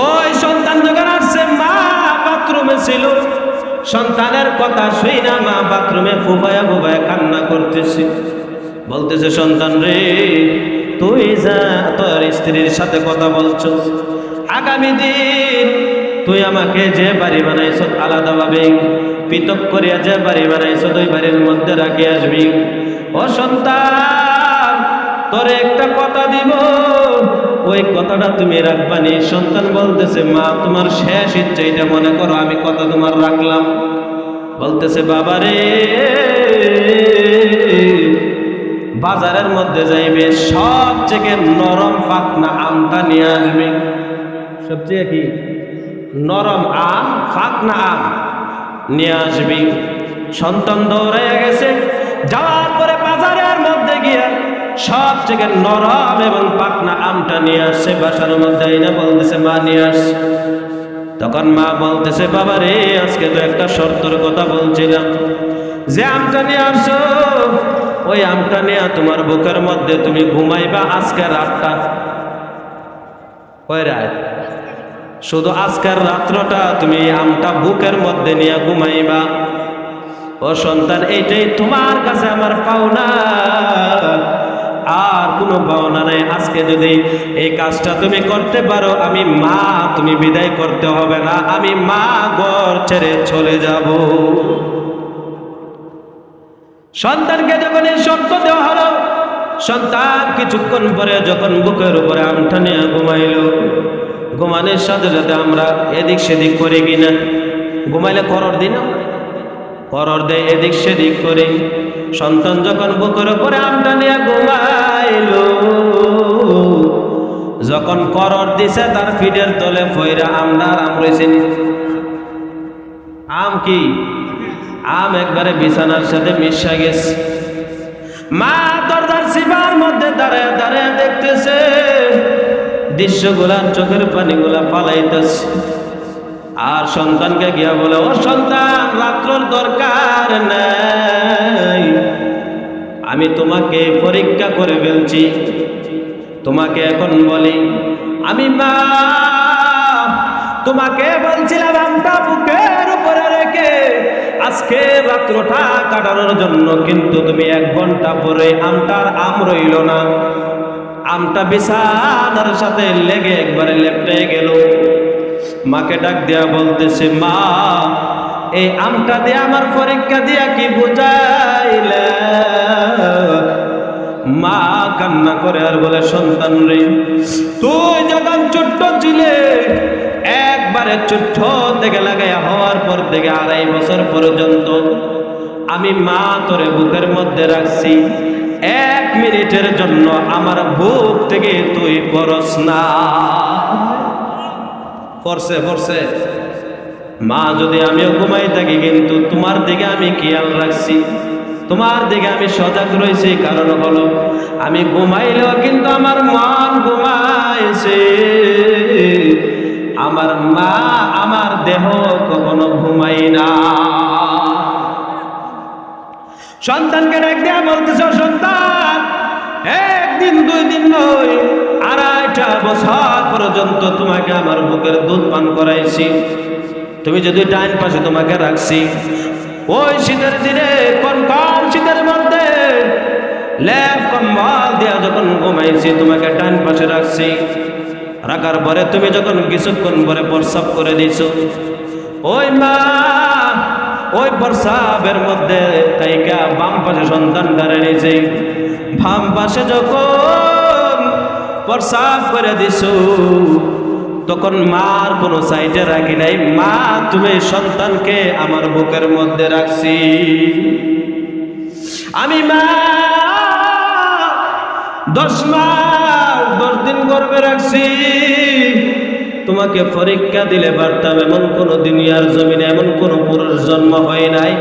ওই সন্তান যখন আসছে, মা বাথরুমে ছিল, সন্তানের কথা শুই না মা বাথরুমে ফুফায়া ফুফায়া কান্না করতেছে, বলতেছে সন্তান রে তুই যা তোর স্ত্রীর সাথে কথা বলছো, আগামী দিন তুই আমাকে যে বাড়ি বানাইছ আলাদাভাবে পৃথক করিয়া যে বাড়ি বানাইছ ওই বাড়ির মধ্যে রাখি আসবি। ও সন্তান তোরে একটা কথা দিব, ওই কথাটা তুমি রাখবানি। সন্তান বলতেছে মা তোমার শেষ ইচ্ছা এটা মনে করো, আমি কথা তোমার রাখলাম। বলতেছে বাবা রে বাজারের মধ্যে যাইবে, সবচেয়ে নরম ফাকনা আমটা নিয়ে আসবে। সবচেয়ে কি নরম আম, ফাকনা আম নিয়ে আসবি। সন্তান দৌড়াইয়া গেছে, যাওয়ার পরে বাজারের মধ্যে গিয়া সবচেয়ে নরম এবং পাকনা আমটা নিয়ে আসছে বাসার মধ্যে এনে বলতেছে মা নিয়ে আসছে। তখন মা বলতেছে বাবা রে আজকে তো একটা শর্তের কথা বলছিলাম, যে আমটা নিয়ে আসছো ওই আমটা নিয়ে তোমার বুকের মধ্যে তুমি ঘুমাইবা আজকে রাতটা। কয় রাত? শুধু আজকের রাত্রটা তুমি আমটা বুকের মধ্যে নিয়ে ঘুমাইবা। ও সন্তান এইটাই তোমার কাছে আমার পাওনা, আর কোনো পাওনা নাই। আজকে যদি এই কাজটা তুমি করতে পারো আমি মা, তুমি বিদায় করতে হবে না, আমি মা ঘর ছেড়ে চলে যাব। সন্তানকে যখন এই শর্ত দেওয়া হলো, সন্তান কিছুক্ষণ পরে যখন বুকের উপরে আমটা নিয়ে ঘুমাইল, ঘুমানোর সাথে সাথে আমরা এদিক সেদিক করি কিনা, ঘুমাইলে করর দিই না, করর দেয় এদিক সেদিক করে। সন্তান যখন বুকের উপরে আমটা নিয়ে ঘুমাইল, যখন করর দিছে তার ফিডের তলে ফইরা আমদার আম রয়েছে। আম কি? আম একবারে বিছানার সাথে মিশা গেছে। মা দরজার সিবার মধ্যে দাঁড়ায় দাঁড়ায় দেখতেছে দৃশ্যগুলা, চোখের পানিগুলা পালাইতেছে। আর সন্তানকে গিয়া বলে ও সন্তান রাত্রর দরকার নাই, আমি তোমাকে পরীক্ষা করে ফেলছি। তোমাকে এখন বলি আমি মা তোমাকে বলছিলাম আমটা বুকের উপরে রেখে আজকে রাত্রটা কাটানোর জন্য, কিন্তু তুমি 1 ঘন্টা পরে আমটার আম রইল না, আমটা বিছানার সাথে লেগে একবারে লেপটে গেল। মাকে ডাক দিয়া বলতেছে মা এই আমটা দিয়ে আমার পরীক্ষা দিয়া কি বুঝাইলে? মা কান্না করে আর বলে সন্তান রে তুই যখন ছোট্ট ছিলে, একবারে ছোট্ট থেকে লাগাইয়া হওয়ার পর থেকে 2.5 বছর পর্যন্ত আমি মা তোরে বুকের মধ্যে রাখছি, 1 মিনিটের জন্য আমার বুক থেকে তুই পরস না। পরছে পরছে মা, যদি আমিও ঘুমাই থাকি কিন্তু তোমার দিকে আমি খেয়াল রাখছি, তোমার দিকে আমি সজাগ রয়েছি। কারণ হলো আমি ঘুমাইলেও কিন্তু আমার মন ঘুমাইছে, আমার মা আমার দেহ কখনো ঘুমাই না। সন্তানকে ডাক দেয়া বলতেছ সন্তান 1 দিন 2 দিন নয়, 2.5 বছর পর্যন্ত তোমাকে আমার বুকের দুধ পান করাইছি। তুমি যদি ডাইন পাশে তোমাকে রাখছি, ওই শীতের দিনে কনকন শীতের মধ্যে লেপ কম্বল দিয়া যখন ঘুমাইছি তোমাকে ডাইন পাশে রাখছি, রাখার পরে তুমি যখন কিছুক্ষণ পরে প্রস্রাব করে দিছো, ওই মা ওই প্রস্রাবের মধ্যে তাইকা বাম পাশে সন্তান দাঁড়িয়ে নিয়েছে। বাম পাশে যখন প্রস্রাব করে দিছো তখন মার কোনো সাইডে রাখি নাই, মা তুমি সন্তানকে আমার বুকের মধ্যে রাখছি। আমি মা 10 মাস 10 দিন গর্ভে রাখছি। তোমাকে পরীক্ষা দিলে পারতাম, এমন কোন দুনিয়ার জমিনে এমন কোন পুরুষ জন্ম হয় নাই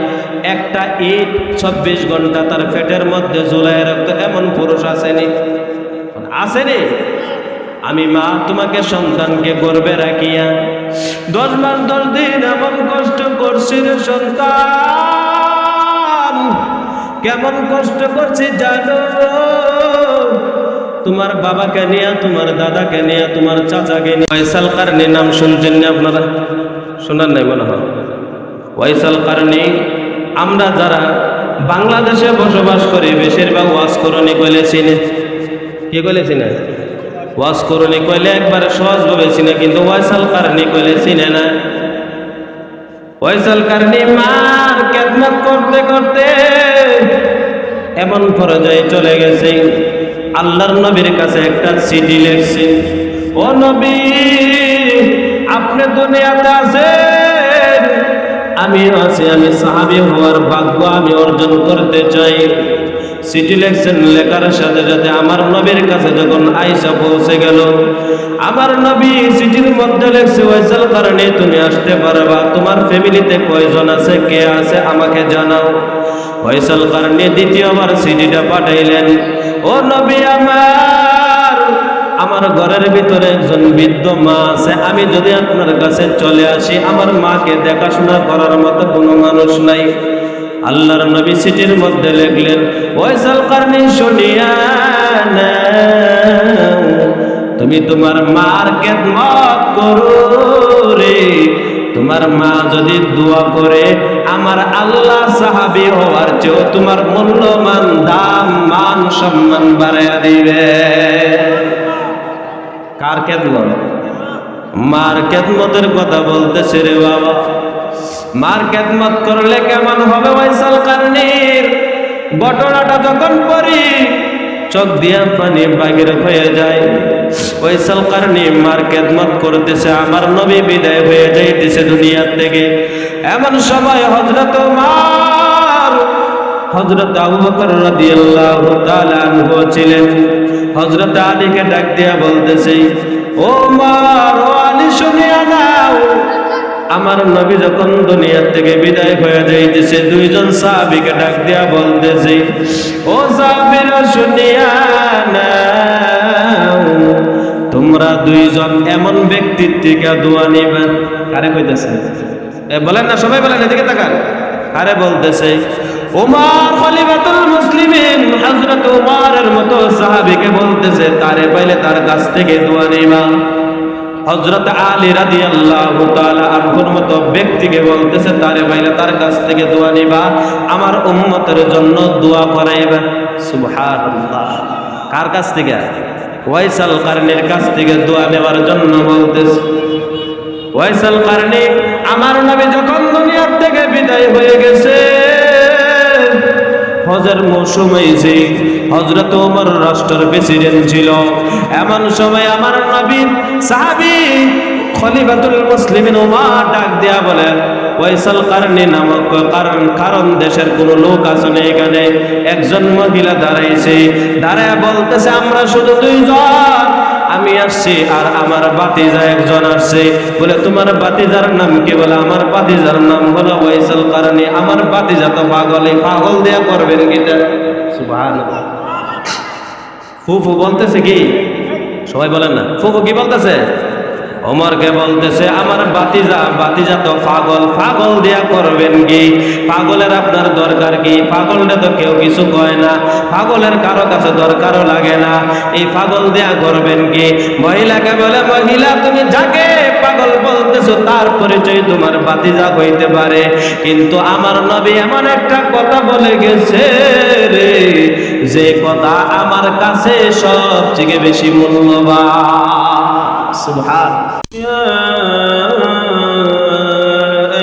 একটা ইট 24 ঘন্টা তার পেটের মধ্যে ঝুলায় রাখতো, এমন পুরুষ আসেনি, আসেনি। আমি মা তোমাকে সন্তানকে গর্ভে রাখিয়া 10 মাস 10 দিন এমন কষ্ট করছি রে সন্তান, কেমন কষ্ট করছি জানো? তোমার বাবাকে নিয়ে, তোমার দাদাকে নিয়ে, তোমার চাচাকে নিয়ে। ওয়াইসাল কারনী নাম শুনছেন না আপনারা? শোনার নাই মনে হয়। ওয়াইসাল কারনী আমরা যারা বাংলাদেশে বসবাস করি বেশিরভাগ ওয়াজ করণী কইলে চিনে। কি কইলে চিনে? ওয়াজ করণী কইলে একবারে সহজভাবে চিনে, কিন্তু ওয়াইসাল কারনী কইলে চিনে না। ওয়াইসাল কারনী মার খেদমত করতে করতে এমন পর্যায়ে চলে গেছে, আল্লাহর নবীর কাছে একটা চিঠি লিখছে, ও নবী আপনি দুনিয়াতে আছেন, আমি আছি, আমি সাহাবী হওয়ার ভাগ্য আমি অর্জন করতে চাই। চিঠি লিখছেন, লেখার সাথে সাথে আমার নবীর কাছে যখন আয়েশা পৌঁছে গেল, আমার নবী চিঠির মধ্যে লিখছে, ওয়াইসাল কারণে তুমি আসতে পারবা, তোমার ফ্যামিলিতে কয়জন আছে, কে আছে আমাকে জানাও। ওয়াইসাল কারণে দ্বিতীয়বার চিঠিটা পাঠাইলেন, ও নবী আমার ঘরের ভিতরে একজন বৃদ্ধ মা আছে, আমি যদি আপনার কাছে চলে আসি আমার মাকে দেখাশোনা করার মতো কোনো মানুষ নাই। আল্লাহর নবী চিঠির মধ্যে লিখলেন, ওয়াইসাল কারনী শুনিয়া নাও, তুমি তোমার মার খেদমত করো রে, তোমার মা যদি দোয়া করে আমার আল্লাহ সাহাবী হওয়ার চেয়েও তোমার মূল্যমান দাম মান সম্মান বাড়াইয়া দিবে। কার খেদমত? মার খেদমতের কথা বলতেছে রে বাবা। মার খেদমত করলে কেমন হবে? ওয়াইসাল কারনীর ঘটনাটা যখন পড়ি চোখ দিয়া পানি বাগের হয়ে যায়। ওয়াইসাল কারনী মার খেদমত করতেছে, আমার নবী বিদায় হয়ে যাইতেছে দুনিয়ার থেকে। এমন সময় হযরত ওমর, হযরত আবু বকর রাদিয়াল্লাহু তাআলা আনহু ছিলেন। হযরত আলীকে ডাক দিয়া বলতেছে, ও ওমর, ও আলী শুনিয়া নাও, আমার নবী যখন দুনিয়া থেকে বিদায় হয়ে যাইতেছে, দুইজন সাহাবীকে ডাক দিয়া বলতেছে, ও সাহাবীরা শুনিয়া নাও, তোমরা দুইজন এমন ব্যক্তির থেকে দোয়া নিবে। কারে কইতেছে? বলেন না, সবাই বলেন, এদিকে তাকান। কারে বলতেছে? ওমর খলিফাতুল মুসলিমিন হযরত ওমরের মতো সাহাবীকে বলতেছে, তারে পাইলে তার কাছ থেকে দোয়া নিবা। হযরত আলী রাদিয়াল্লাহু তাআলা আনহুর মতো ব্যক্তিকে বলতেছে, তারে পাইলে তার কাছ থেকে দোয়া নিবা, আমার উম্মতের জন্য দোয়া করাইবা। সুবহানাল্লাহ। কার কাছ থেকে? ওয়াইসাল কারনীর কাছ থেকে দোয়া নেওয়ার জন্য বলতেছে। ওয়াইসাল কারনী আমার নবী যখন দুনিয়ার থেকে বিদায় হয়ে গেছে, হজের মৌসুম হয়েছে, হযরত ওমর রাষ্ট্রের প্রেসিডেন্ট ছিল। এমন সময় আমার নবীর সাহাবী খলিফাতুল মুসলিমিন ওমর ডাক দেয়া বলে, ওয়াইসাল কারনী নামক কারণ দেশের কোন লোক আছে না, এখানে একজন মহিলা দাঁড়াইছে, দাঁড়ায় বলতেছে, আমরা শুধু দুইজন, আমি আসছি আর আমার বাতিজা একজন আসছে। বলে, তোমার বাতিজার নাম কি? বলে, আমার বাতিজার নাম হলো ওয়াইসাল কারনী। আমার বাতিজা তো পাগল, এই পাগল দেয়া করবেন কিটা? সুবহানাল্লাহ। ফুফু বলতেছে কি? সবাই বলেন না, ফুফু কি বলতেছে? ওমরকে বলতেছে, আমার বাতিজা তো পাগল, পাগল দেয়া করবেন কি? পাগলের আপনার দরকার কি? পাগলটা তো কেউ কিছু কয় না, পাগলের কারো কাছে দরকারও লাগে না, এই পাগল দেয়া করবেন কি? মহিলাকে বলে, মহিলা তুমি যাকে পাগল বলতেছো তার পরিচয় তোমার বাতিজা হইতে পারে, কিন্তু আমার নবী এমন একটা কথা বলে গেছে রে, যে কথা আমার কাছে সবথেকে বেশি মূল্যবান। সুবহানাল্লাহ। يا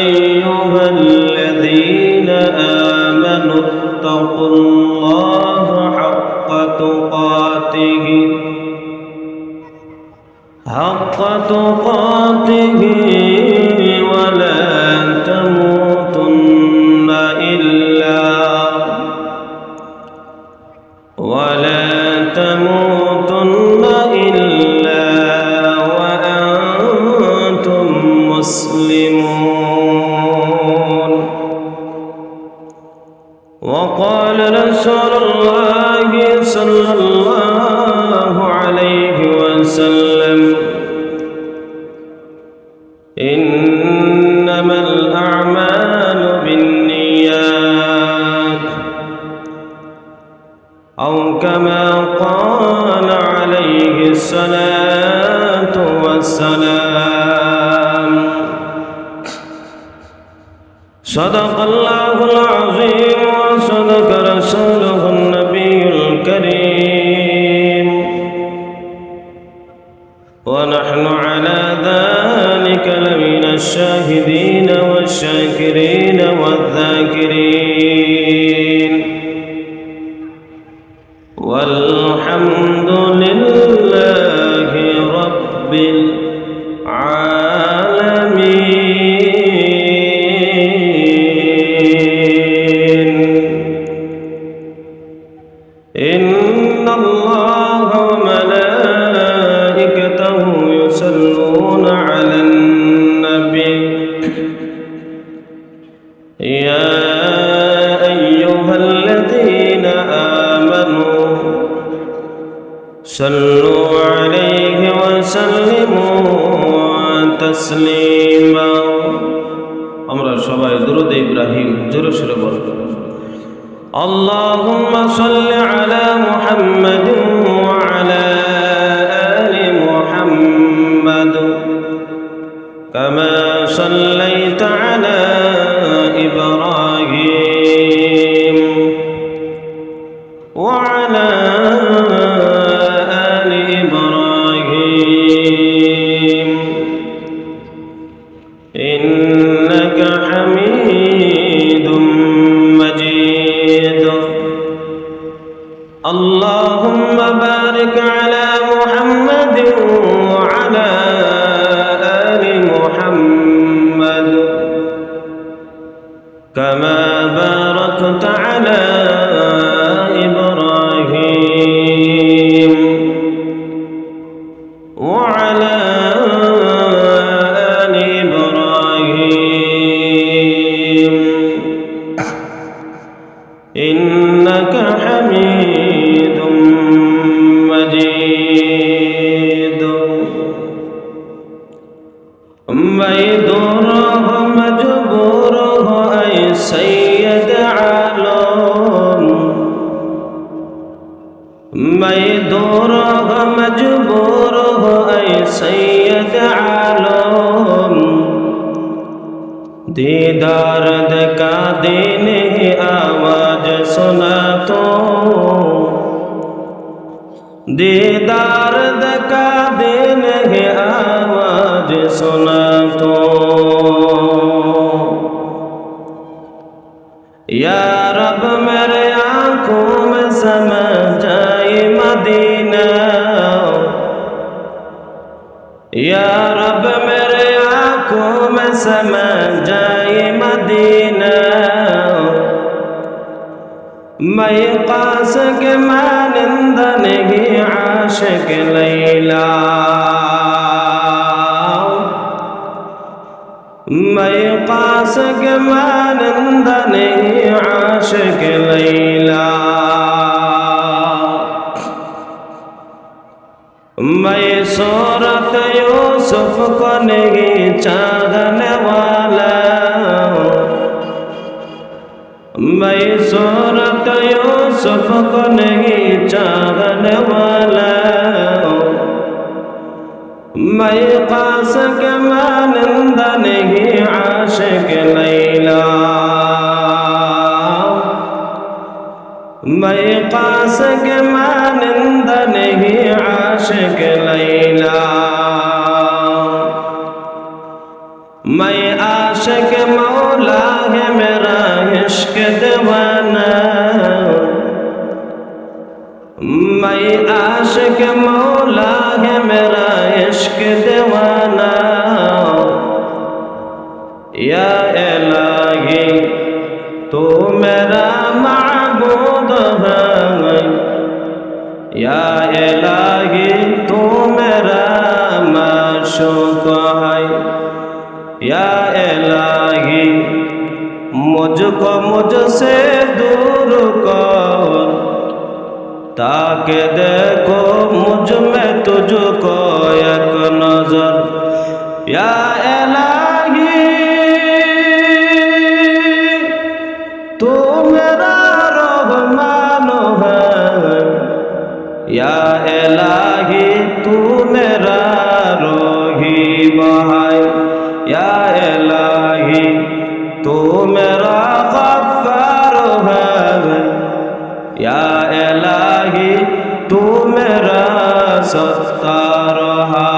أيها الذين آمنوا اتقوا الله حق تقاته ولا تموتن إلا مسلمون. وقال رسول الله صلى الله عليه وسلم, إنما الأعمال بالنيات أو كما قال والسلام. صدق الله العظيم وصدق رسوله النبي الكريم ونحن على ذلك لمن الشاهدين والشاكرين والذاكرين والحمد لله رب العالمين. إن الله وملائكته يصلون على النبي يا أيها الذين آمنوا صلوا عليه وسلموا تسليما. আমরা সবাই দুরূদ ইব্রাহিম জোরে সোরে বলবো। اللهم صل على محمد وعلى آل محمد كما صليت على إبراهيم وعلى آل إبراهيم إنك حميد مجيد. اللهم بارك على محمد وعلى آل محمد كما باركت على إبراهيم وعلى آل إبراهيم إنك حميد مجيد. ميدوره مجبوره أي سيد عالم ميدوره مجبوره أي سيد عالم दीदार का दिन आवाज सुना तो दीदार का दिन आवाज सुना तो या रब मेरे आँखों में समा जाए मदीना या रब मेरे आँखों में समा जाए मदीना. मैं कास के मानिंद नहीं आशिक लैला मैं कास के मानिंद नहीं आशिक लैला. मैं सूरत यूसुफ को नहीं चाहने वाला मैं सूरत यूसुफ को नहीं चाहने वाला मैं कास के मानिंद नहीं आशिक लैला मैं कास के मानिंद नहीं आशिक लैला. मैं आशिक मौला है मेरा इश्क दीवाना मैं आशिक मौला है मेरा इश्क दीवाना. या इलाही तू मेरा माबूद है या इलाही तू मेरा माशूक है या इलाही मुझको मुझसे दूर कर ताकि देखो मुझ में तुझको एक नजर. या इलाही तू मेरा रहमान है या इलाही तू मेरा रोही महाय या इलाही तू मेरा गफ्फार है या इलाही तू मेरा सत्तार है।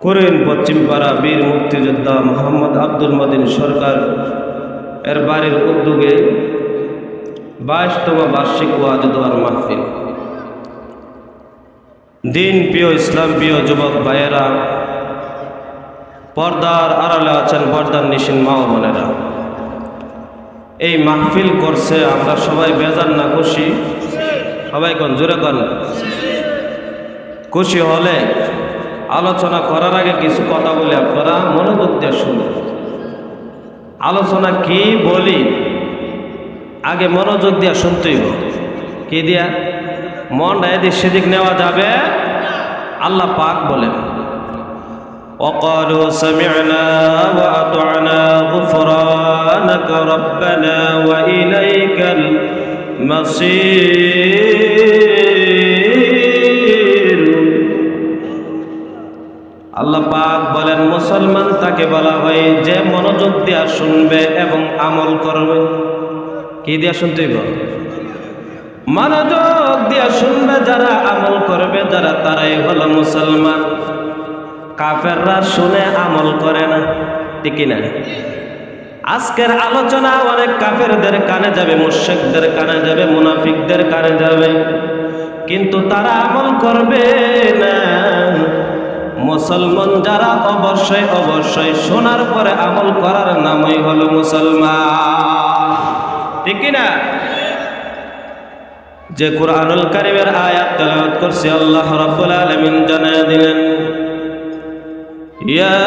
করেন পশ্চিমপাড়া বীর মুক্তিযোদ্ধা মোহাম্মদ আব্দুল মতিন সরকার এর বাড়ির উদ্যোগে 22তম বার্ষিক ওয়াজ দোয়ার মাহফিল। দিন প্রিয় ইসলাম প্রিয় যুবক ভাইয়েরা, পর্দার আড়ালে আছেন পর্দার নিশিন মা ও বোনেরা, এই মাহফিল করছে আমরা সবাই বেজার না খুশি? সবাই কোন জোরে কোন খুশি হলে আলোচনা করার আগে কিছু কথা বলে আপনারা মনোযোগ দিয়ে শুনুন। আলোচনা কি বলি আগে মনোযোগ দিয়ে শুনতেই কি দিয়া মনটা এদিক সেদিক নেওয়া যাবে। আল্লাহ পাক বলেন وقالوا سمعنا وأطعنا غفرانك ربنا وإليك المصير। আল্লাহ পাক বলেন মুসলমান তাকে বলা হয় যে মনোযোগ দিয়া শুনবে এবং আমল করবে। কি দিয়া শুনতে হইব? মনোযোগ দিয়া শুনবে যারা, আমল করবে যারা, তারাই হলো মুসলমান। কাফেররা শুনে আমল করে না, ঠিক না? আজকের আলোচনা অনেক কাফেরদের কানে যাবে, মুশরিকদের কানে যাবে, মুনাফিকদের কানে যাবে, কিন্তু তারা আমল করবে না। মুসলমান যারা অবশ্যই অবশ্যই শোনার পরে আমল করার নামই হলো মুসলমান, ঠিক না? যে কুরআনুল কারীমের আয়াত তেলাওয়াত করছি আল্লাহ রাব্বুল আলামিন জানায় দিলেন ইয়া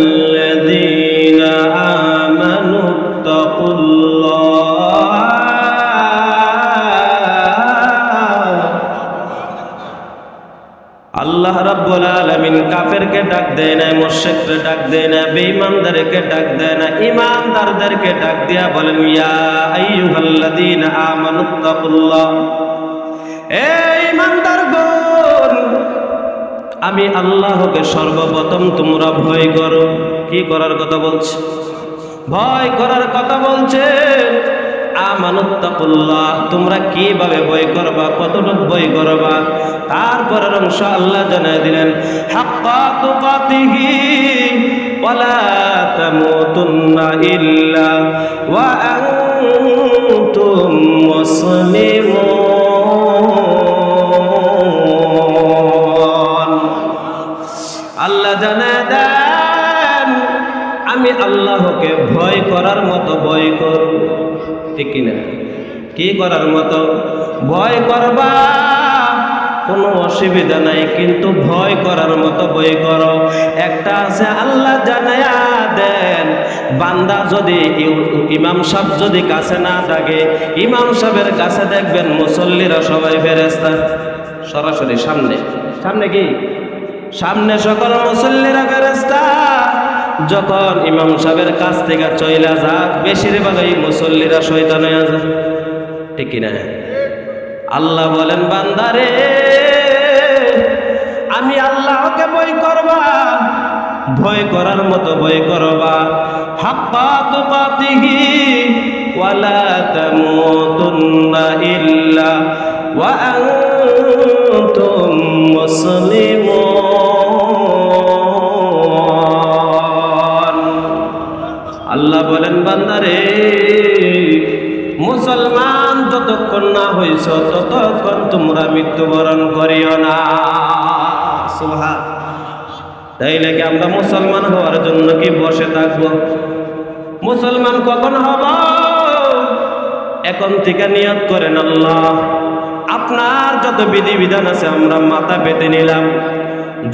আইয়ুহাল্লাযীনা আমানুত্তাকুল্লাহ। আল্লাহ রাব্বুল আলামিন কাফেরকে ডাক দেয় না, মুশরিককে ডাক দেয় না, বেঈমানদেরকে ডাক দেয় না, ঈমানদারদেরকে ডাক দিয়া বলেন ইয়া আইয়ুহাল্লাযীনা আমানুত্তাকুল্লাহ। এই ঈমানদারগণ, আমি আল্লাহকে সর্বপ্রথম তোমরা ভয় করো। কি করার কথা বলছে? ভয় করার কথা বলছে। আমানুত্তাকুল্লাহ, তোমরা কিভাবে ভয় করবা, কতটুকু ভয় করবা? তারপরের অংশ আল্লাহ জানায় দিলেন হাক্কা তুকাতিহি ওয়ালা তামুতুন্না ইল্লা ওয়া আনতুম মুসলিমুন। আল্লাহ জানায় দেন আমি আল্লাহকে ভয় করার মতো ভয় করব, ঠিক কিনা? কি করার মতো? ভয় করবা, কোনো অসুবিধা নাই, কিন্তু ভয় করার মতো ভয় করো। একটা আছে আল্লাহ জানায়া দেন, বান্দা যদি ইমাম সাহেব যদি কাছে না থাকে, ইমাম সাহেবের কাছে দেখবেন মুসল্লিরা সবাই ফেরেশতা, সরাসরি সামনে সামনে কি সামনে সকল মুসল্লিরা ফেরেশতা। যখন ইমাম সাহেবের কাছ থেকে চইলা যাক, বেশিরভাগই মুসল্লিরা শয়তান হয়ে যায়, ঠিক কিনা? আল্লাহ বলেন বান্দারে আমি আল্লাহকে ভয় করবা, ভয় করার মতো ভয় করবা। হাক্কা তুকাতিহি ওয়ালা তামুতুন্না ইল্লা ওয়া আনতুম মুসলিমুন। আল্লাহ বলেন বান্দারে মুসলমান যতক্ষণ না হইছ ততক্ষণ তোমরা মৃত্যুবরণ করিও না। সুবহান। তাইলে কি আমরা মুসলমান হওয়ার জন্য কি বসে থাকবো? মুসলমান কখন হব? এখন থেকে নিয়ত করেন আল্লাহ আপনার যত বিধিবিধান আছে আমরা মাথা পেতে নিলাম,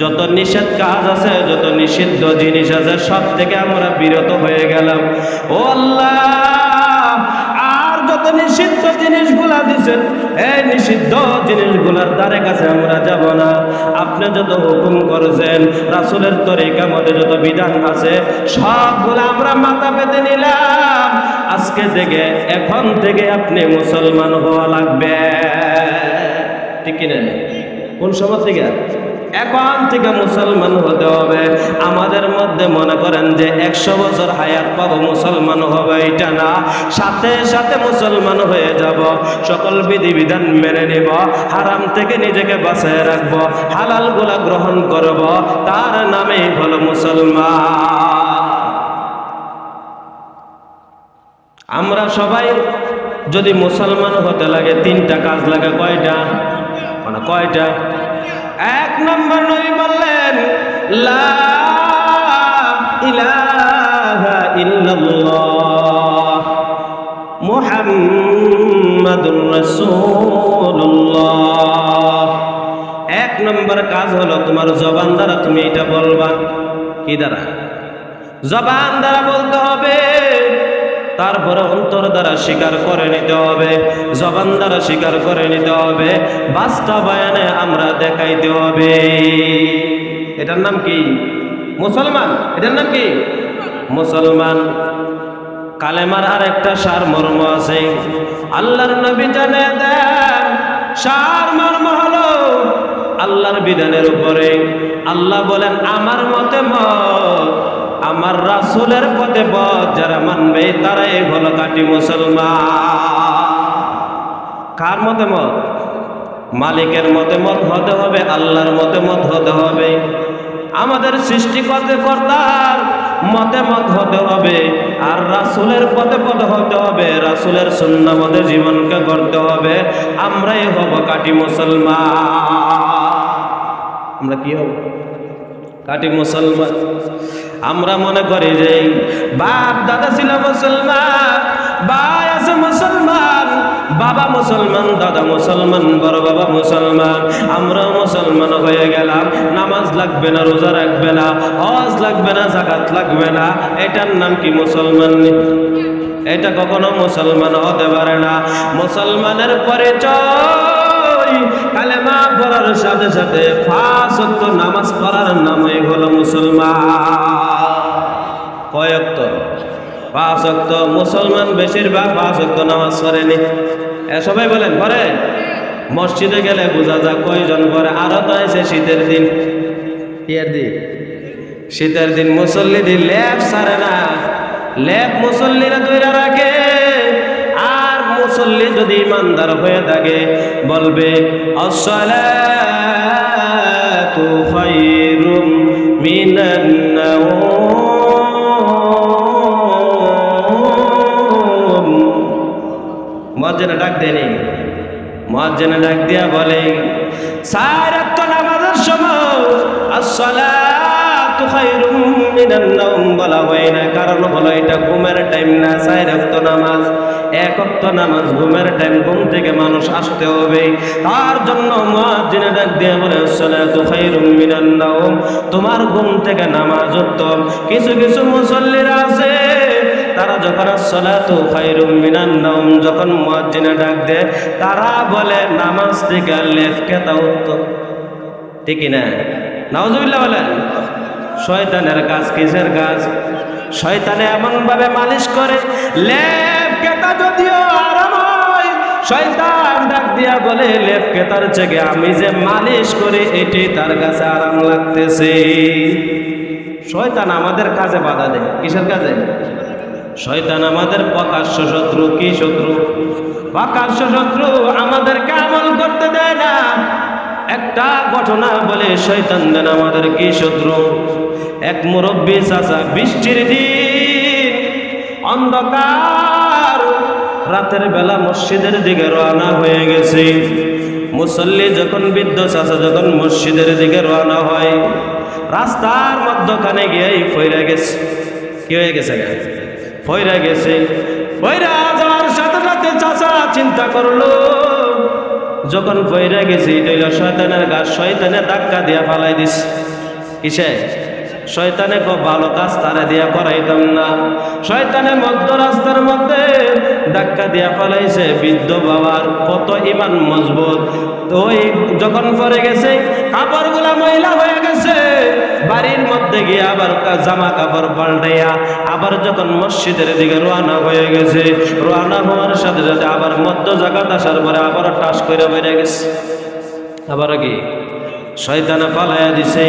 যত নিষেধ কাজ আছে, যত নিষিদ্ধ জিনিস আছে সব থেকে আমরা বিরত হয়ে গেলাম। ও আল্লাহ, আর যত নিষিদ্ধ জিনিসগুলা দিচ্ছেন এই নিষিদ্ধ জিনিসগুলার দ্বারে কাছে আমরা যাব না। আপনি যত হুকুম করেছেন, রাসূলের তরিকা মতে যত বিধান আছে সবগুলো আমরা মাথা পেতে নিলাম। আজকে থেকে এখন থেকে আপনি মুসলমান হওয়া লাগবে। ঠিক কিনা? কোন সময় থেকে? এখন থেকে মুসলমান হতে হবে। আমাদের মধ্যে মনে করেন যে 100 বছর হায়াত পাবো মুসলমান হবে, এটা না, সাথে সাথে মুসলমান হয়ে যাব। সকল বিধিবিধান মেনে নিব, হারাম থেকে নিজেকে বাঁচিয়ে রাখবো, হালাল গুলা গ্রহণ করব, তার নামেই হলো মুসলমান। আমরা সবাই যদি মুসলমান হতে লাগে 3টা কাজ লাগে। কয়টা? মানে কয়টা? 1 নম্বর নবী বললেন লা ইলাহা ইল্লাল্লাহ মুহাম্মাদুর রাসূলুল্লাহ। 1 নম্বর কাজ হলো তোমার জবান দ্বারা তুমি এটা বলবা। কি দ্বারা? জবান দ্বারা বলতে হবে, তারপরে অন্তর দ্বারা স্বীকার করে নিতে হবে, জবান দ্বারা স্বীকার করে নিতে হবে, বাস্তবায়নে আমরা দেখাইতে হবে। এটার নাম কি? মুসলমান। এটার নাম কি? মুসলমান। কালেমার আর একটা সারমর্ম আছে, আল্লাহর নবী জানিয়ে দেন সারমর্ম হলো আল্লাহর বিধানের উপরে আল্লাহ বলেন আমার মতে মত, আমার রাসূলের পথে পথ যারা মানবে তারাই হলো খাঁটি মুসলমান। কার মতে মত? মালিকের মতে মত হতে হবে, আল্লাহর মতে মত হতে হবে, আমাদের সৃষ্টিকর্তার মতে মত হতে হবে, আর রাসূলের পথে পথ হতে হবে, রাসূলের সুন্নাহ মতে জীবনকে গড়তে হবে। আমরাই হব খাঁটি মুসলমান। আমরা কি হব? খাঁটি মুসলমান। আমরা মনে করি যে বাপ দাদা ছিল মুসলমান, ভাই আছে মুসলমান, বাবা মুসলমান, দাদা মুসলমান, বড় বাবা মুসলমান, আমরাও মুসলমান হয়ে গেলাম। নামাজ লাগবে না, রোজা রাখবে না, হজ লাগবে না, যাকাত লাগবে না, এটার নাম কি মুসলমান? এটা কখনো মুসলমান হতে পারে না। মুসলমানের পরিচয় কালেমা পড়ার সাথে সাথে 5 ওয়াক্ত নামাজ পড়ার নামই হলো মুসলমান। কয় ওয়াক্ত? 5 ওয়াক্ত। মুসলমান বেশিরভাগ 5 ওয়াক্ত নামাজ পড়েনি। সবাই বলেন পড়ে? মসজিদে গেলে বোঝা যায় কয়জন পড়ে। আরো তো আছে শীতের দিন। এর দিন শীতের দিন মুসল্লি দিন লেপ সারে না, লেপ মুসল্লিরা ধরে রাখে। আর মুসল্লি যদি ইমানদার হয়ে থাকে বলবে আসসালাতু খায়রুম মিনান নাওম। মুয়াজ্জিনে ডাক দেনি, মুয়াজ্জিনে ডাক দিয়া বলে 4 ওয়াক্ত নামাজের সময় আসসালাতু খায়রুম মিনান নাওম বলা হয় না, কারণ হলো এটা ঘুমের টাইম না। 4 ওয়াক্ত নামাজ, 1 ওয়াক্ত নামাজ ঘুমের টাইম, ঘুম থেকে মানুষ আসতে হবে। তার জন্য মুয়াজ্জিনে ডাক দিয়ে বলে আসসালাতু খায়রুম মিনান নাওম, তোমার ঘুম থেকে নামাজ উত্তম। কিছু কিছু মুসল্লিরা আছে তারা যখন আসসালাতু খায়রুম মিনান নাওম যখন মুয়াজ্জিনে ডাক দেয় তারা বলে নামাজ থেকে লেফট কেতা উত্তম। ঠিক না? নাউজুবিল্লাহ বলেন। শয়তানের কাজ। কিসের কাজ? শয়তানে এমন ভাবে মালিশ করে, লেফট কেতা যদিও আরাম হয়, শয়তান ডাক দিয়া বলে লেফট কেতার থেকে আমি যে মালিশ করে এটি তার কাছে আরাম লাগতেছে। শয়তান আমাদের কাজে বাধা দেয়। কিসের কাজে? শয়তান আমাদের প্রকাশ্য শত্রু। কি শত্রু? প্রকাশ্য শত্রু। আমাদেরকে আমল করতে দেয় না। একটা ঘটনা বলে শয়তান দেন আমাদের কি শত্রু। এক মুরব্বী চাচা বৃষ্টির দিন অন্ধকার রাতের বেলা মসজিদের দিকে রওনা হয়ে গেছে। মুসল্লি যখন বৃদ্ধ চাচা যখন মসজিদের দিকে রওনা হয় রাস্তার মধ্যখানে গিয়েই ফইরা গেছে। কি হয়ে গেছে? ফইরা গেছে। ফইরা যাওয়ার সাথে সাথে চাচা চিন্তা করলো যখন ফইরা গেছে এটা শয়তানের কাজ, শয়তানে ধাক্কা দিয়া ফালাই দিস। কিসে? শয়তানে খুব ভালো কাজ তারে দিয়া করাইতাম না, শয়তানে মধ্য রাস্তার মধ্যে ধাক্কা দিয়া ফালাইছে। বৃদ্ধ বাবার কত ইমান মজবুত, ওই যখন পরে গেছে কাপড়গুলা ময়লা হয়ে গেছে, বাড়ির মধ্যে গিয়ে আবার জামা কাপড় পাল্টাইয়া আবার যখন মসজিদের দিকে রওনা হয়ে গেছে, রওনা হওয়ার সাথে সাথে আবার মধ্য জায়গাতে আসার পরে আবার টাস করে বেড়ে গেছে। আবার কি শয়তানে ফালাইয়া দিছে।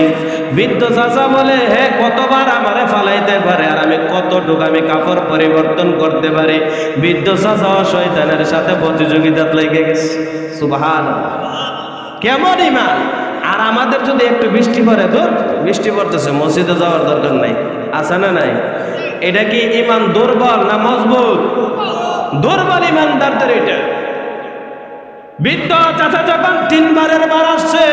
বৃদ্ধ চাচা বলে, হে কতবার আমারে ফালাইতে পারে, আর আমি কতটুকু আমি কাপড় পরিবর্তন করতে পারি। বৃদ্ধ চাচা শয়তানের সাথে প্রতিযোগিতায় লেগে গেছে। সুবহানাল্লাহ, কেমন ইমান! আর আমাদের যদি একটু বৃষ্টি পড়ে, তো বৃষ্টি পড়তেছে, মসজিদে যাওয়ার দরকার নাই, আছে না নাই? এটা কি ইমান দুর্বল না মজবুত? দুর্বল ইমানদারদের এটা। বৃদ্ধ চাচা যখন 3 বারের বার আসছে,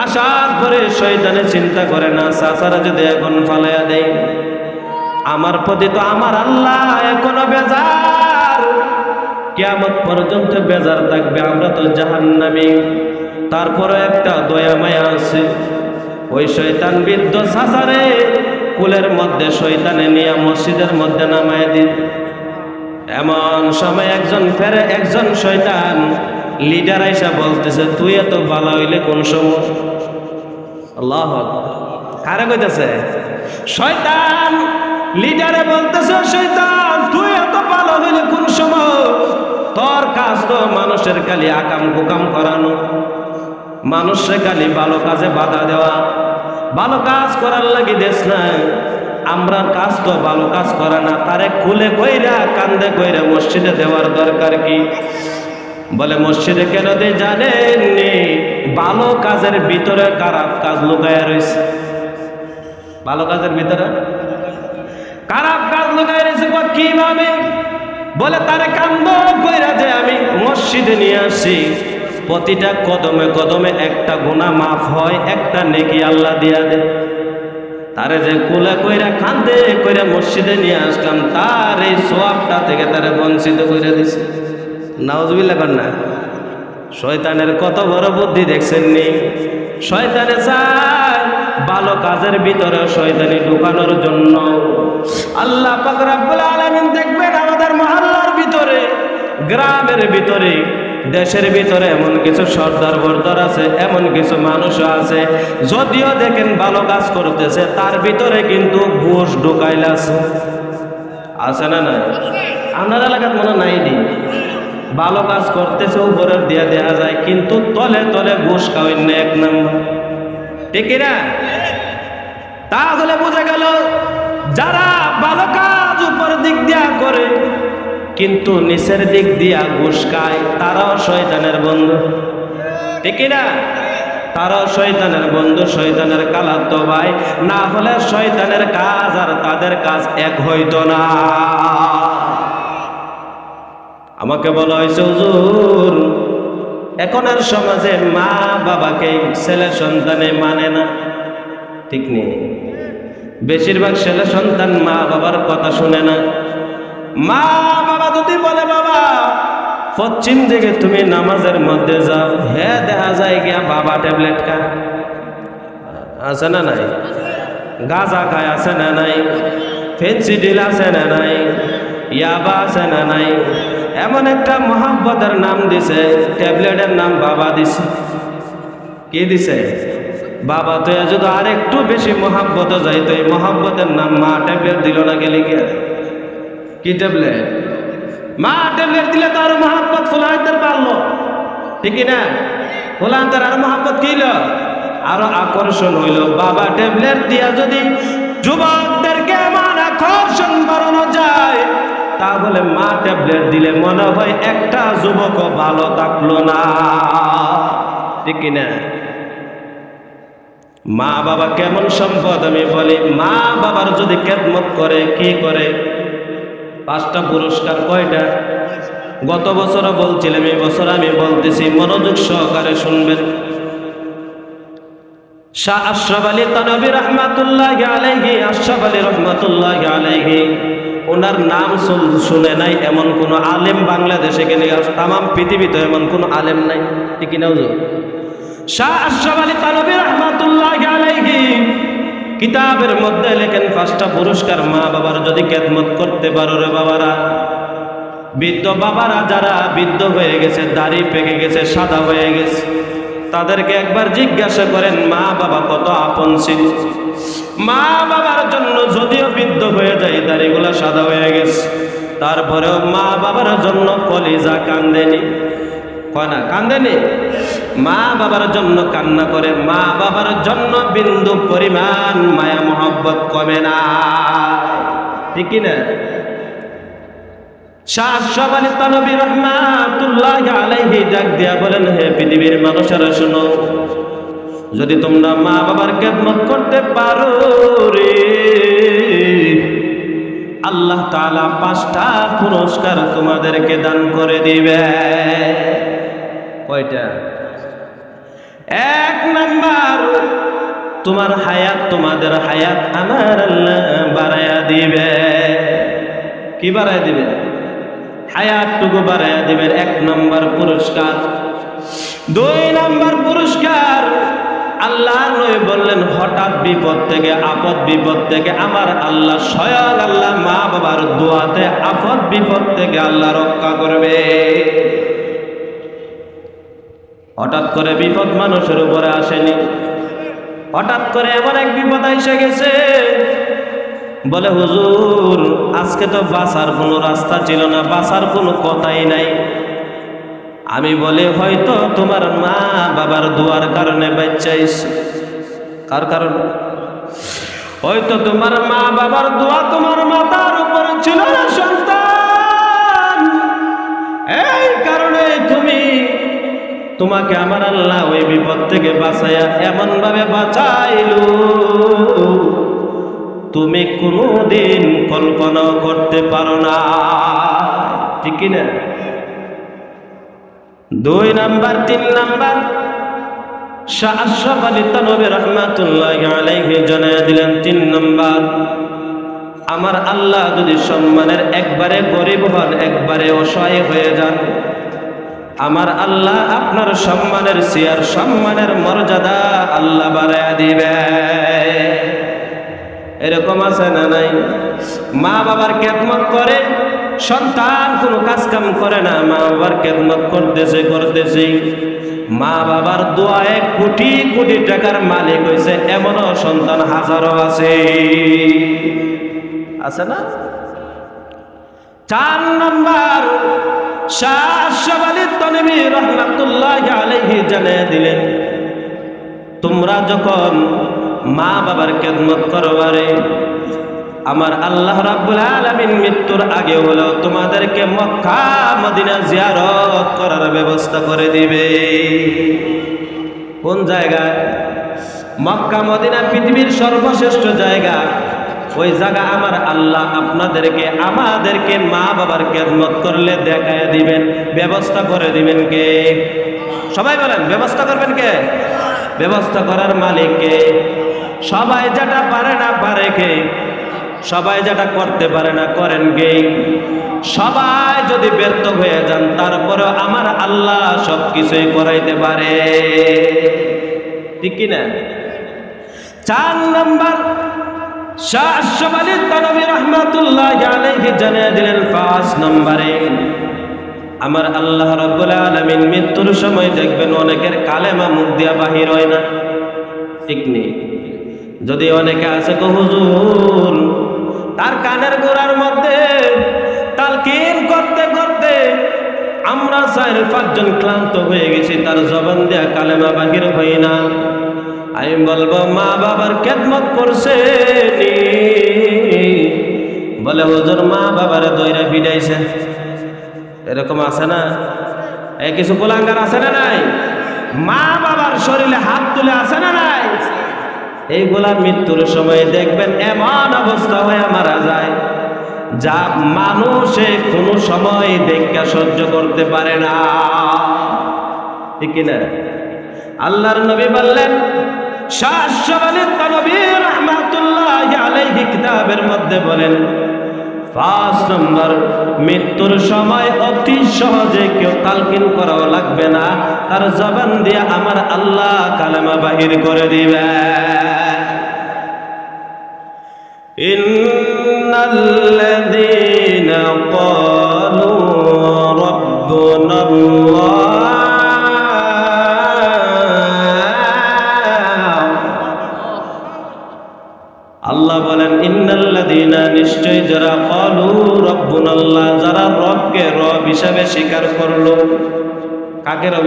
আসার পরে শয়তানে চিন্তা করে না, চাচারা যদি এখন ফালাইয়া দেয়, আমার প্রতি তো আমার আল্লাহ এখনো বেজার, কিয়ামত পর্যন্ত বেজার থাকবে, আমরা তো জাহান্নামী। তারপরে একটা দয়া মায়া আছে। ওই শয়তান বৃদ্ধ চাচারে কুলের মধ্যে শয়তানে নিয়ে মসজিদের মধ্যে নামায় দিন। এমন সময় একজন শয়তান লিডার আইসা বলতেছে, তুই এত ভালো হইলে কোন সময়? আল্লাহু আকবার। কারে কইতাছে? শয়তান লিডারে বলতেছে, শয়তান তুই এত ভালো হইলে কোন সময়? তোর কাজ তো মানুষের খালি আকাম কুকাম করানো, মানুষের খালি ভালো কাজে বাধা দেওয়া, ভালো কাজ করার লাগি দেশ না। আমরা কাজ তো ভালো কাজ করে না, তারে খুলে কইরা কান্দে কইরা মসজিদে দেওয়ার দরকার কি? বলে মসজিদে কেন দেয় জানেননি? ভালো কাজের ভিতরে খারাপ কাজ লুকায়া রয়েছে। ভালো কাজের ভিতরে খারাপ কাজ লুকায়া রয়েছে। কিভাবে? বলে তারে কান্দ কইরা যে আমি মসজিদে নিয়ে আসি, প্রতিটা কদমে কদমে একটা গুনাহ মাফ হয়, একটা নেকি আল্লাহ দিয়া দেয়। তারে যে কোলে কইরা কান্দে কইরা মসজিদে নিয়ে আসলাম, তার এই সওয়াবটা থেকে তারে বঞ্চিত করে দিছে। নাউজুবিল্লাহ কন্যা। শয়তানের কত বড় বুদ্ধি দেখছেন নি? শয়তানে চায় ভালো কাজের ভিতরে শয়তানি ঢুকানোর জন্য। আল্লাহ পাক রব্বুল আলামিন দেখবেন আমাদের মহল্লার ভিতরে, গ্রামের ভিতরে, দেশের ভিতরে এমন কিছু সর্দার বর্দার আছে, এমন কিছু মানুষ আছে, যদিও দেখেন ভালো কাজ করতেছে, তার ভিতরে কিন্তু ঘুষ ঢুকাইল আছে না নাই? আপনার এলাকার মনে নাই নি? ভালো কাজ করতেছে উপরের দিয়ে দেয়া যায়, কিন্তু তলে তলে ঘুষ খাওয়াই না এক নাম্বার, ঠিক না? তাহলে বোঝা গেল যারা ভালো কাজ উপর দিক দিয়া করে কিন্তু নিচের দিক দিয়া ঘুষ খায়, তারাও শয়তানের বন্ধু, ঠিক না? তারাও শয়তানের বন্ধু, শয়তানের কালাতো ভাই। না হলে শয়তানের কাজ আর তাদের কাজ এক হইতো না। আমাকে বলা হয়েছে, হুজুর এখনের সমাজে মা বাবাকে ছেলে সন্তানে মানে না, ঠিক নেই? বেশিরভাগ ছেলে সন্তান মা বাবার কথা শুনে না। মা বাবা যদি বলে, বাবা পশ্চিম দিকে তুমি নামাজের মধ্যে যাও, হ্যাঁ দেখা যায় গিয়া বাবা ট্যাবলেট খায়, আছে না নাই? গাঁজা খায়, আছে না নাই? ফেন্সিডিল আছে না নাই? ইয়াবা আছে না নাই? এমন একটা মহাব্বতের নাম দিছে, ট্যাবলেটের নাম বাবা দিছে। কি দিছে? বাবা। তো যদি আর একটু বেশি মহাব্বত যাইতো, এই মহাব্বতের নাম মা ট্যাবলেট দিল না, গেলে গিয়া কি ট্যাবলেট? মা ট্যাবলেট দিলে তো আরো মহাব্বত ফুলাইতে পারলো, ঠিক না? ফুলাইতে আরো মহাব্বত কিল, আরো আকর্ষণ হইল। বাবা ট্যাবলেট দিয়া যদি যুবকদেরকে এমন আকর্ষণ বাড়ানো যায়, তাহলে মা ট্যাবলেট দিলে মনে হয় একটা যুবকও ভালো থাকলো না, ঠিক না? মা বাবা কেমন সম্পদ আমি বলি। মা বাবার যদি খেদমত করে, কি করে? 5টা পুরস্কার। কয়টা? গত বছরও বলছিলাম, এই বছর আমি বলতেছি, মনোযোগ সহকারে শুনবেন। শাহ আশরাফ আলী থানভী রহমাতুল্লাহি আলাইহি, আশরাফ আলী রহমাতুল্লাহি আলাইহি, ওনার নাম শুনে নাই এমন কোন আলেম বাংলাদেশে গেলে তামাম পৃথিবীতে এমন কোন আলেম নাই, ঠিক না হুজুর? শাহ আশরাফ আলী থানভী রহমাতুল্লাহি আলাইহি কিতাবের মধ্যে লেখেন 5টা পুরস্কার, মা বাবার যদি খেদমত করতে পারো রে বাবারা, বৃদ্ধ বাবারা যারা বৃদ্ধ হয়ে গেছে, দাড়ি পেকে গেছে, সাদা হয়ে গেছে, তাদেরকে একবার জিজ্ঞাসা করেন মা বাবা কত আপন ছিল। মা বাবার জন্য যদিও বৃদ্ধ হয়ে যায়, দাড়িগুলো সাদা হয়ে গেছে, তারপরেও মা বাবার জন্য কলিজা কান্দেনি, কয় না কান্দেনি? মা বাবার জন্য কান্না করে, মা বাবার জন্য বিন্দু পরিমাণ মায়া মোহব্বত কমে না, ঠিক কিনা? শাহ আশরাফ আলী থানভী রাহমাতুল্লাহি আলাইহি ডাক দিয়া বলেন, হে পৃথিবীর মানুষেরা শুনো, যদি তোমরা মা বাবার খেদমত করতে পারো রে, আল্লাহ তাআলা 5টা পুরস্কার তোমাদেরকে দান করে দিবে। কয়টা? 1 নাম্বার, তোমার হায়াত, তোমাদের হায়াত আমার আল্লাহ বাড়ায়া দিবে। কি বাড়ায়া দিবে? হায়াতটুকু বাড়ায়া দিবেন, 1 নাম্বার পুরস্কার। 2 নাম্বার পুরস্কার, আল্লাহ নবী বললেন, হঠাৎ বিপদ থেকে, আপদ বিপদ থেকে আমার আল্লাহ, স্বয়ং আল্লাহ মা বাবার দোয়াতে আপদ বিপদ থেকে আল্লাহ রক্ষা করবে। হঠাৎ করে বিপদ মানুষের উপরে আসেনি, হঠাৎ করে এমন এক বিপদ এসে গেছে, বলে হুজুর আজকে তো বাঁচার কোনো রাস্তা ছিল না, বাঁচার কোনো কথাই নাই। আমি বলি হয়তো তোমার মা বাবার দোয়ার কারণে বাঁচাইছো। কার কারণে? হয়তো তোমার মা বাবার দোয়া তোমার মাথার উপরে ছিল না সন্তান, এই কারণে তোমাকে আমার আল্লাহ ওই বিপদ থেকে বাঁচাইয়া এমন ভাবে বাঁচাইলো তুমি কোনোদিন কল্পনাও করতে পারো না, ঠিক কিনা? 2 নাম্বার, 3 নাম্বার, শাহ আশরাফ আলী থানভী রাহমাতুল্লাহি আলাইহি জানায়া দিলেন, 3 নাম্বার, আমার আল্লাহ যদি সম্মানের একবারে গরিব হন, একবারে অসহায় হয়ে যান, আমার আল্লাহ আপনার সম্মানের চেয়ার, সম্মানের মর্যাদা আল্লাহ বাড়ায়া দিবে। এরকম আছে না নাই? মা বাবার খেদমত করে, সন্তান কোনো কাজ কাম করে না, মা বাবার খেদমত করতেছে, মা বাবার দোয়ায় কোটি কোটি টাকার মালিক হয়েছে, এমনও সন্তান হাজারো আছে না? 4 নাম্বার, শাহ আশরাফ আলী থানভী রাহমাতুল্লাহি আলাইহি জানিয়ে দিলেন, তোমরা যখন মা বাবার খেদমত করবারে, আমার আল্লাহ রাব্বুল আলামিন মৃত্যুর আগে হলেও তোমাদেরকে মক্কা মদিনা জিয়ারত করার ব্যবস্থা করে দিবে। কোন জায়গায়? মক্কা মদিনা পৃথিবীর সর্বশ্রেষ্ঠ জায়গা। ওই জায়গা আমার আল্লাহ আপনাদেরকে, আমাদেরকে মা বাবার খেদমত করলে দেখায় দিবেন, ব্যবস্থা করে দিবেন কে? সবাই বলেন, ব্যবস্থা করবেন কে? ব্যবস্থা করার মালিক কে? সবাই যেটা পারে না পারে কে? সবাই যেটা করতে পারে না করেন কে? সবাই যদি ব্যর্থ হয়ে যান, তারপরেও আমার আল্লাহ সবকিছুই করাইতে পারে, ঠিক কিনা? 4 নাম্বার, শাহ আশরাফ আলী থানভী রাহমাতুল্লাহি আলাইহি জানিয়ে দিলেন, 5 নম্বরে, আমার আল্লাহ রাব্বুল আলামিন মৃত্যুর সময় দেখবেন অনেকের কালেমা মুখ দিয়া বাহির হয় না, ঠিক নেই? যদি অনেকে আছে গো হুজুর, তার কানের গোড়ার মধ্যে তালকিন করতে করতে আমরা 4-5 জন ক্লান্ত হয়ে গেছি, তার জবান দিয়া কালেমা বাহির হয় না। আমি বলবো মা বাবার খেদমত করছে, বলে হুজুর মা বাবার দইরা ফিরাইছে। এরকম আছে না? এই কিছু কুলাঙ্গার আছে না নাই? মা বাবার শরীরে হাত তুলে আছে না নাই? এইগুলা মৃত্যুর সময় দেখবেন এমন অবস্থা হয়ে মারা যায় যা মানুষে কোনো সময় দেখা সহ্য করতে পারে না, ঠিক না? আল্লাহর নবী বললেন, শাহ আশরাফ আলী থানভী রাহমাতুল্লাহি আলাইহি কিতাবের মধ্যে বলেন, 5 নম্বর, মৃত্যুর সময় অতি সহজে কেউ তালকিন করাও লাগবে না, তার জবান দিয়ে আমার আল্লাহ কালেমা বাহির করে দিবে। ইন্নাল্লাযীনা ক্বালু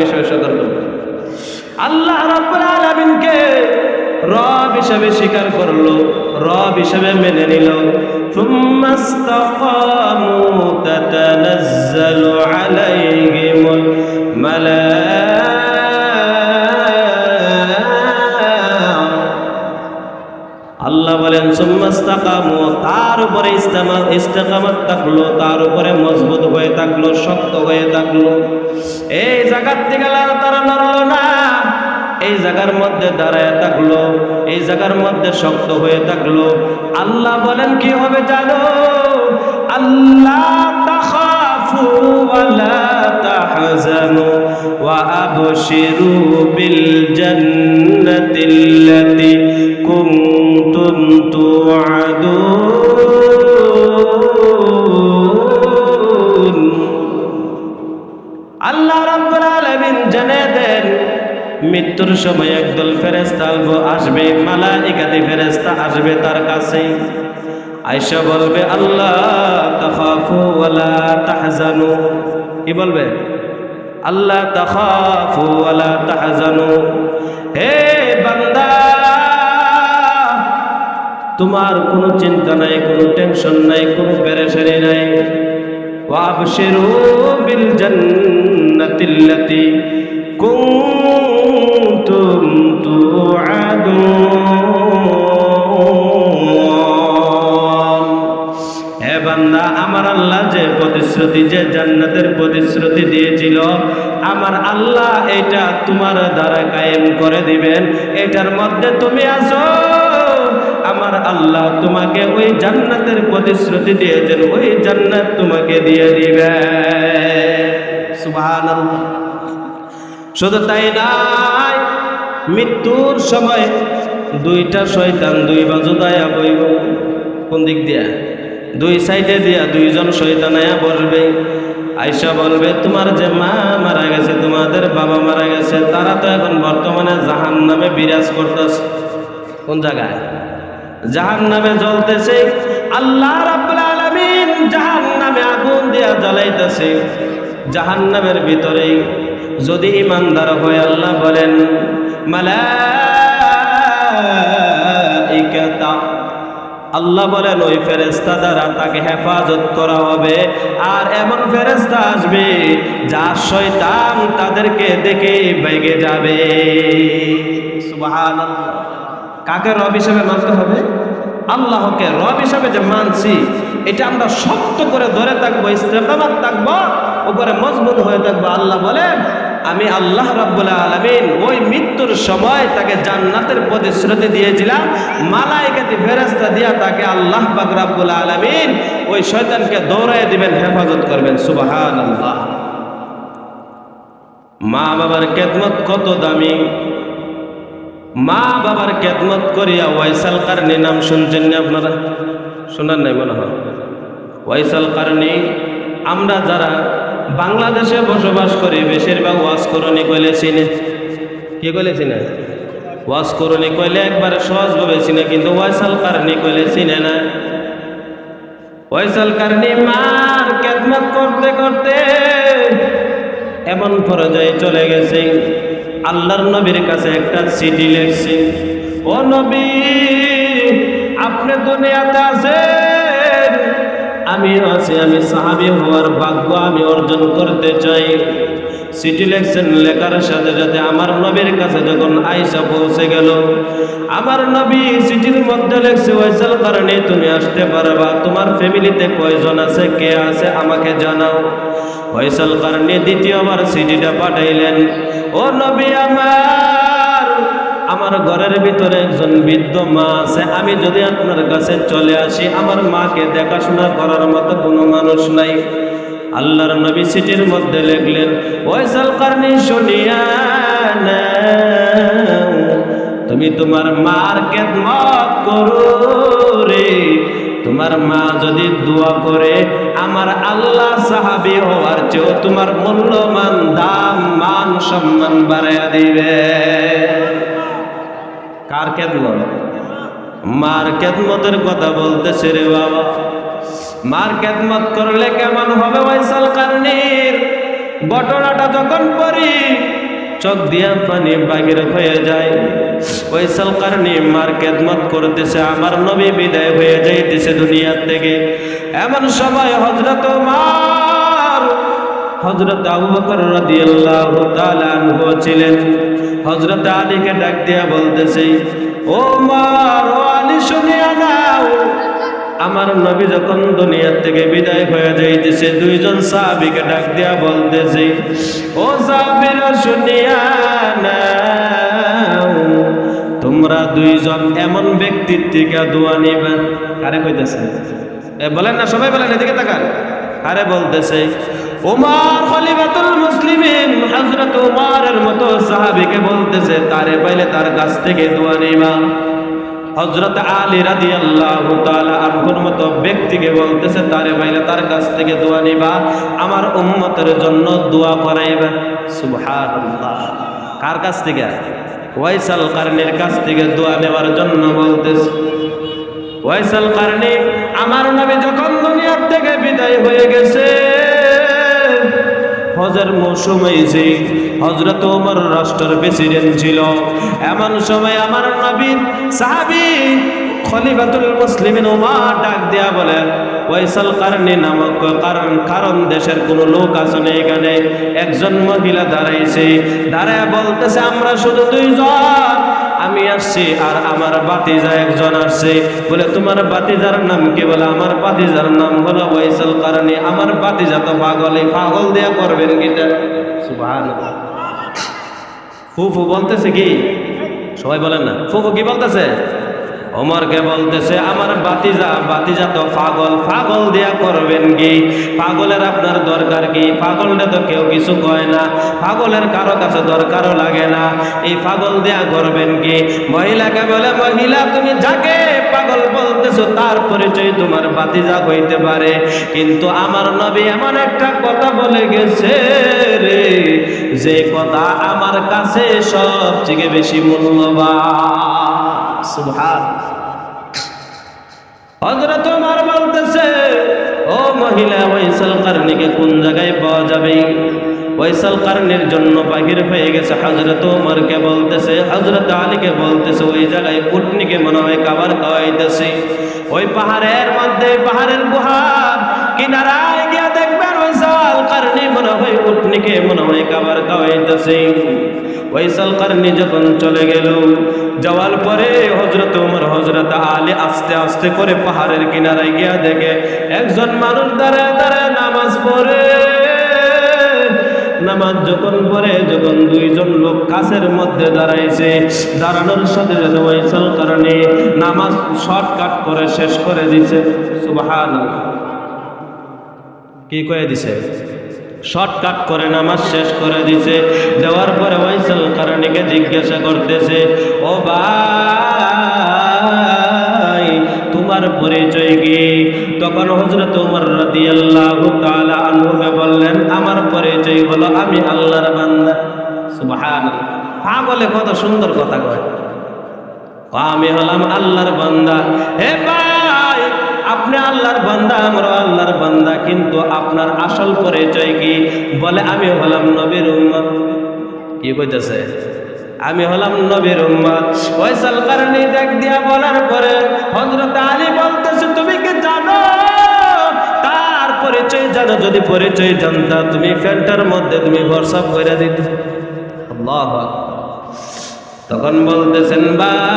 বিষয়ে সতর্ক। আল্লাহ রাব্বুল আলামিনকে রব হিসেবে স্বীকার করলো, রব হিসেবে মেনে নিল। সুম্মা ইসতাকামু তাতানাজ্জালু আলাইহিমুল আল্লাহ বলেন সুম্মা ইসতাকামু, তার উপরে ইস্তেকামত থাকলো, তার উপরে মজবুত হয়ে থাকলো, শক্ত হয়ে থাকলো। এই জায়গার থেকে তারা নড়লো না, এই জায়গার মধ্যে দাঁড়ায় থাকলো, এই জায়গার মধ্যে শক্ত হয়ে থাকলো। আল্লাহ বলেন কি হবে জানো? আল্লাহ তাখাফু ওয়ালা তাহজানু ওয়া আবশিরু বিল জান্নাতিল্লাতী কুনতুম তুআদুন। আল্লাহ রাব্বুল আলামিন জানিয়ে দেন মৃত্যুর সময় একদল ফেরেশতা আসবে, মালায়েকাতি ফেরেশতা আসবে তার কাছে, আয়েশা বলবে আল্লাহ তাখাফু ওয়ালা তাহজানু। কি বলবে? আল্লাহ তাখাফু ওয়ালা তাহজানু, হে বান্দা তোমার কোনো চিন্তা নাই, কোনো টেনশন নাই, কোনো পেরেশানি নাই। ওয়া আবশিরু বিল জান্নাতিল্লাতী কুনতুম তুআদুন। হে বান্দা, আমার আল্লাহ যে প্রতিশ্রুতি, যে জান্নাতের প্রতিশ্রুতি দিয়েছিল, আমার আল্লাহ এটা তোমার দ্বারা কায়েম করে দিবেন। এটার মধ্যে তুমি আছো, আমার আল্লাহ তোমাকে ওই জান্নাতের প্রতিশ্রুতি দিয়েছেন, ওই জান্নাত তোমাকে দিয়ে দিবে। সুবহানাল্লাহ। শুধু তাই নাই, মৃত্যুর সময় দুইটা শয়তান দুই বাজু দায়া বইব। কোন দিক দিয়া? দুই সাইডে দিয়া দুইজন শয়তান আয়া বসবে। আয়েশা বলবে তোমার যে মা মারা গেছে, তোমাদের বাবা মারা গেছে, তারা তো এখন বর্তমানে জাহান্নামে বিরাজ করতেছে। কোন জায়গায়? জাহান্নামে জ্বলতেছে। আল্লাহ রাব্বুল আলামিন জাহান্নামে আগুন দিয়া জ্বালাইতেছে। জাহান্নামের ভিতরে যদি ঈমানদার হয়, আল্লাহ বলেন মালাইকাতা, আল্লাহ বলেন ওই ফেরেশতা দ্বারা তাকে হেফাজত করা হবে। আর এমন ফেরেশতা আসবে যা শয়তান তাদেরকে দেখে বেগে যাবে। সুবহানাল্লাহ। কাকে রব হিসেবে মানতে হবে? আল্লাহকে রব হিসেবে যে মানছি, এটা আমরা শক্ত করে ধরে থাকবো, ইস্তেকামত থাকবো, উপরে মজবুত হয়ে থাকবো। আল্লাহ বলেন আমি আল্লাহ রাব্বুল আলামিন ওই মৃত্যুর সময় তাকে জান্নাতের প্রতিশ্রুতি দিয়েছিলাম, মালায়েকাতি ফেরেশতা দিয়া তাকে আল্লাহ পাক রাব্বুল আলামিন ওই শয়তানকে দৌড়ায় দিবেন, হেফাজত করবেন। সুবহানাল্লাহ। মা বাবার খেদমত কত দামি। মা বাবার খেদমত করিয়া ওয়াইসাল কারনী নাম শুনছেন না আপনারা? শোনার নাই মনে হয়? ওয়াইসাল কারনী, আমরা যারা বাংলাদেশে বসবাস করি বেশিরভাগ ওয়াজ করণী কইলে চিনে। কি কইলে চিনে? ওয়াজ করণী কইলে একবারে সহজভাবে চিনে, কিন্তু ওয়াইসাল কারনী কইলে চিনে না। ওয়াইসাল কারনী মার খেদমত করতে করতে এমন পর্যায়ে চলে গেছে, আল্লাহর নবীর কাছে একটা চিঠি লিখছে, ও নবী আপনি দুনিয়াতে আছেন, আমিও আছি, আমি সাহাবী হওয়ার ভাগ্য আমি অর্জন করতে চাই। চিঠি লিখছেন, লেখার সাথে সাথে আমার নবীর কাছে যখন আয়েশা পৌঁছে গেল, আমার নবী চিঠির মধ্যে লিখছে ওয়াইসাল কারণে তুমি আসতে পারবা, তোমার ফ্যামিলিতে কয়জন আছে, কে আছে আমাকে জানাও। ওয়াইসাল কারণে দ্বিতীয়বার চিঠিটা পাঠাইলেন, ও নবী আমার ঘরের ভিতরে একজন বৃদ্ধ মা আছে, আমি যদি আপনার কাছে চলে আসি, আমার মাকে দেখাশোনা করার মতো কোনো মানুষ নাই। আল্লাহর নবী চিঠির মধ্যে লিখলেন, ওয়াইসাল কারনী শুনিয়া নাও, তুমি তোমার মার খেদমত করো রে। তোমার মা যদি দোয়া করে, আমার আল্লাহ সাহাবী হওয়ার চেয়েও তোমার মূল্যমান দাম মান সম্মান বাড়াইয়া দিবে। কার খেদমত? মার খেদমতের কথা বলতেছে রে বাবা। মার খেদমত করলে কেমন হবে? ওয়াইসাল কারনীর ঘটনাটা যখন পড়ি চোখ দিয়া পানি বাগির হয়ে যায়। ওয়াইসাল কারণী মার খেদমত করতেছে, আমার নবী বিদায় হয়ে যাইতেছে দুনিয়া থেকে। এমন সময় হযরত ওমর, হযরত আবু বকর রাদিয়াল্লাহু তাআলা আনহু ছিলেন। হযরত আলীকে ডাক দিয়া বলতেছে, ওমর, ও আলী শুনিয়া নাও, আমার নবী যখন দুনিয়া থেকে বিদায় হয়ে যাইতেছে, দুইজন সাহাবীকে ডাক দিয়া বলতেছে, ও সাহাবীরা শুনিয়া নাও, তোমরা দুইজন এমন ব্যক্তির থেকে দোয়া নিবা। কারে কইতেছে? বলেন না, সবাই বলেন, এদিকে তাকান। আরে বলতেছে ওমর খলিফাতুল মুসলিমিন, হযরত ওমরের মতো সাহাবীকে বলতেছে তারে পাইলে তার কাছ থেকে দোয়া নিবা। হযরত আলী রাদিয়াল্লাহু তাআলা আনহুর মতো ব্যক্তিকে বলতেছে তারে পাইলে তার কাছ থেকে দোয়া নিবা, আমার উম্মতের জন্য দোয়া করাইবা। সুবহানাল্লাহ। কার কাছ থেকে? ওয়াইসাল কারনীর কাছ থেকে দোয়া নেওয়ার জন্য বলতেছে। ওয়াইসাল কারনী আমার নবী যখন দুনিয়া থেকে বিদায় হয়ে গেছে, হজের মৌসুম হয়েছে, হযরত ওমর রাষ্ট্রের প্রেসিডেন্ট ছিল। এমন সময় আমার নবীর সাহাবী খলিফাতুল মুসলিমিন ওমর ডাক দিয়া বলে, ওয়াইসাল কারনী নামক কারণ দেশের কোন লোক আছে না, এখানে একজন মহিলা দাঁড়াইছে, দাঁড়ায় বলতেছে আমরা শুধু দুইজন, আমি আসছি আর আমার বাতিজা একজন আসছে। বলে তোমার বাতিজার নাম কি? বলে আমার বাতিজার নাম হলো ওয়াইসাল কারনী। আমার বাতিজা তো পাগল, এই পাগল দেয়া করবেন কিটা? সুবহানাল্লাহ। ফুফু বলতেছে কি? সবাই বলেন না, ফুফু কি বলতেছে? ওমরকে বলতেছে আমার বাতিজা তো পাগল, পাগল দেয়া করবেন কি? পাগলের আপনার দরকার কি? পাগলটা তো কেউ কিছু কয় না, পাগলের কারো কাছে দরকারও লাগে না, এই পাগল দেয়া করবেন কি? মহিলাকে বলে, মহিলা তুমি যাকে পাগল বলতেছো তার পরিচয় তোমার বাতিজা হইতে পারে, কিন্তু আমার নবী এমন একটা কথা বলে গেছে রে, যে কথা আমার কাছে সবচেয়ে বেশি মূল্যবান। সুবহানাল্লাহ। হযরত ওমর বলতেছে, ও মহিলা, ওয়াইসাল কারনীকে কোন জায়গায় পাওয়া যাবে? ওয়াইসাল কারনীর জন্য বাহির হয়ে গেছে। হযরত ওমরকে বলতেছে, হযরত আলীকে বলতেছে, ওই জায়গায় উটনিকে মনে হয় খাবার খাওয়াইতেছে। ওই পাহাড়ের মধ্যে, পাহাড়ের গুহার কিনারায় গিয়া দেখবেন ওয়াইসাল কারনী মনে হয় উটনিকে মনে হয় খাবার খাওয়াইতেছে। ওয়াইসাল কারনী যখন চলে গেল, যাওয়ার পরে হযরত ওমর, হযরত আলী আস্তে আস্তে করে পাহাড়ের কিনারায় গিয়া দেখে একজন মানুষ দাঁড়ায় দাঁড়ায় নামাজ পড়ে। নামাজ যখন পড়ে, যখন দুইজন লোক কাছের মধ্যে দাঁড়াইছে, দাঁড়ানোর সাথে সাথে ওয়াইসাল কারনী নামাজ শর্টকাট করে শেষ করে দিছে। সুবহানাল্লাহ। কি কয়ে দিছে? শর্টকাট করে নামাজ শেষ করে দিছে। দেওয়ার পরে ওয়াইসাল কারনীকে জিজ্ঞাসা করতেছে, ও ভাই, তোমার পরিচয় কি? তখন হযরত ওমর রাদিয়াল্লাহু তাআলা আনহুকে বললেন, আমার পরিচয় হলো আমি আল্লাহর বান্দা। সুবহানাল্লাহ। পাগলে কত সুন্দর কথা কয়, আমি হলাম আল্লাহর বান্দা। হে ভাই, আপনি আল্লাহর বান্দা, আমরা আল্লাহর বান্দা, কিন্তু আপনার আসল পরিচয় কি? বলে আমি হলাম নবীর উম্মত। কি কইতেছে? আমি হলাম নবীর উম্মত। ওয়াইসাল কারনী ডাক দিয়া বলার পরে হযরত আলী বলতেছে, তুমি কি জানো তার পরিচয়? জানো? যদি পরিচয় জানতা তুমি ফ্যানটার মধ্যে তুমি ভরসা করে দিতে। আল্লাহু আকবার। তখন বলতেছেন, ভাই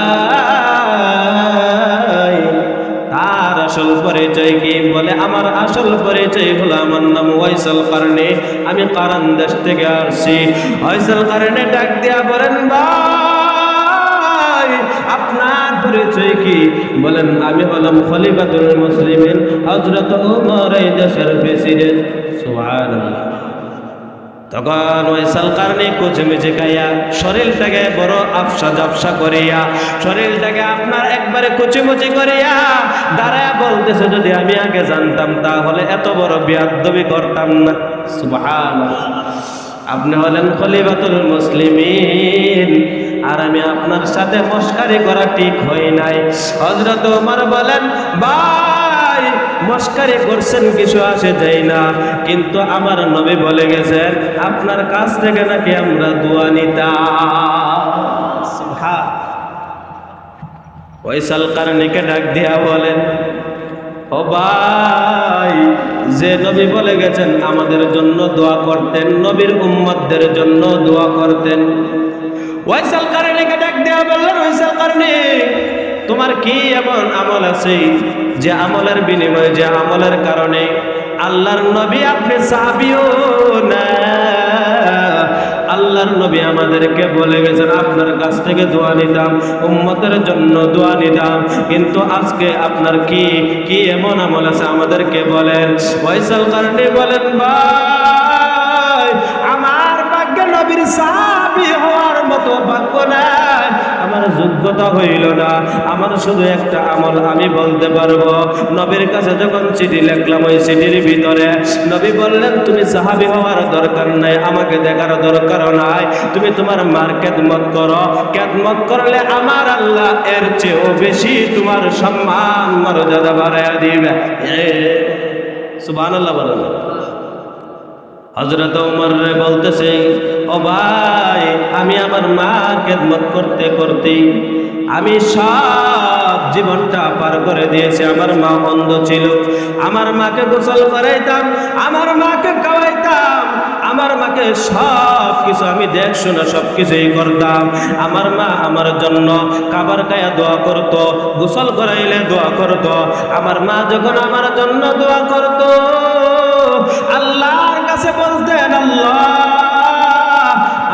তার আসল পরিচয় কি? বলে আমার আসল পরিচয় হলো আমার নাম ওয়াইসাল কারনী, আমি কারান দেশ থেকে আসছি। ওয়াইসাল কারনী ডাক দিয়া বলেন, ভাই আপনার পরিচয় কি? বলেন আমি হলাম খলিফাতুল মুসলিমিন, হযরত ওমর এই দেশের প্রেসিডেন্ট। সুবহানাল্লাহ। তখন ওয়াইসাল কারনী কুচমিচি খাইয়া শরীরটাকে বড় আফসা জাফসা করিয়া, শরীরটাকে আপনার একবারে কুচিমুচি করিয়া দাঁড়ায় বলতেছে, যদি আমি আগে জানতাম তাহলে এত বড় বিয়াদবি করতাম না। সুবহানাল্লাহ। আপনি হলেন খলিফাতুল মুসলিমিন, আর আমি আপনার সাথে মস্কারি করা ঠিক হয় নাই। হযরত ওমর বলেন, ভাই মস্কারি করছেন কিছু আসে যায় না, কিন্তু আমার নবী বলে গেছেন আপনার কাছ থেকে নাকি আমরা দোয়া নিতাম। ওয়াইসাল কারনীকে ডাক দিয়া বলেন, ও ভাই, যে নবী বলে গেছেন আমাদের জন্য দোয়া করতেন, নবীর উম্মতদের জন্য দোয়া করতেন। ওয়াইসাল কারনীকে ডাক দিয়া বললেন, ওয়াইসাল কারনী, তোমার কি এমন আমল আছে যে আমলের বিনিময়ে, যে আমলের কারণে আল্লাহর নবী, আপনি সাহাবীও না, আল্লাহর নবী আমাদেরকে বলে গেছেন আপনার কাছ থেকে দোয়া নিতাম, উম্মতের জন্য দোয়া নিতাম, কিন্তু আজকে আপনার কি এমন আমল আছে আমাদেরকে বলেন। ওয়াইসাল কারনী বলেন, ভাই, আমার ভাগ্যে নবীর সাহাবী হওয়ার মতো ভাগ্য নাই, আমার যোগ্যতা হইল না। আমার শুধু একটা আমল আমি বলতে পারবো। নবীর কাছে যখন চিঠি লিখলাম, ওই চিঠির ভিতরে নবী বললেন, তুমি সাহাবী হওয়ার দরকার নাই, আমাকে দেখার দরকার নাই, তুমি তোমার মার খেদমত করো, খেদমত করলে আমার আল্লাহ এর চেয়েও বেশি তোমার সম্মান মর্যাদা বাড়াইয়া দিবে। সুবহানাল্লাহ বলেন। হযরত ওমর রে বলতেছে, ও ভাই, আমি আমার মা খেদমত করতে করতে আমি সব জীবনটা পার করে দিয়েছি। আমার মা অন্ধ ছিল, আমার মাকে গোসল করাইতাম, আমার মাকে খাওয়াইতাম, আমার মাকে সব কিছু আমি দেখশোনা সব কিছুই করতাম। আমার মা আমার জন্য খাবার খাইয়া দোয়া করত, গোসল করাইলে দোয়া করত। আমার মা যখন আমার জন্য দোয়া করত, আল্লাহর কাছে বলতেন, আল্লাহ,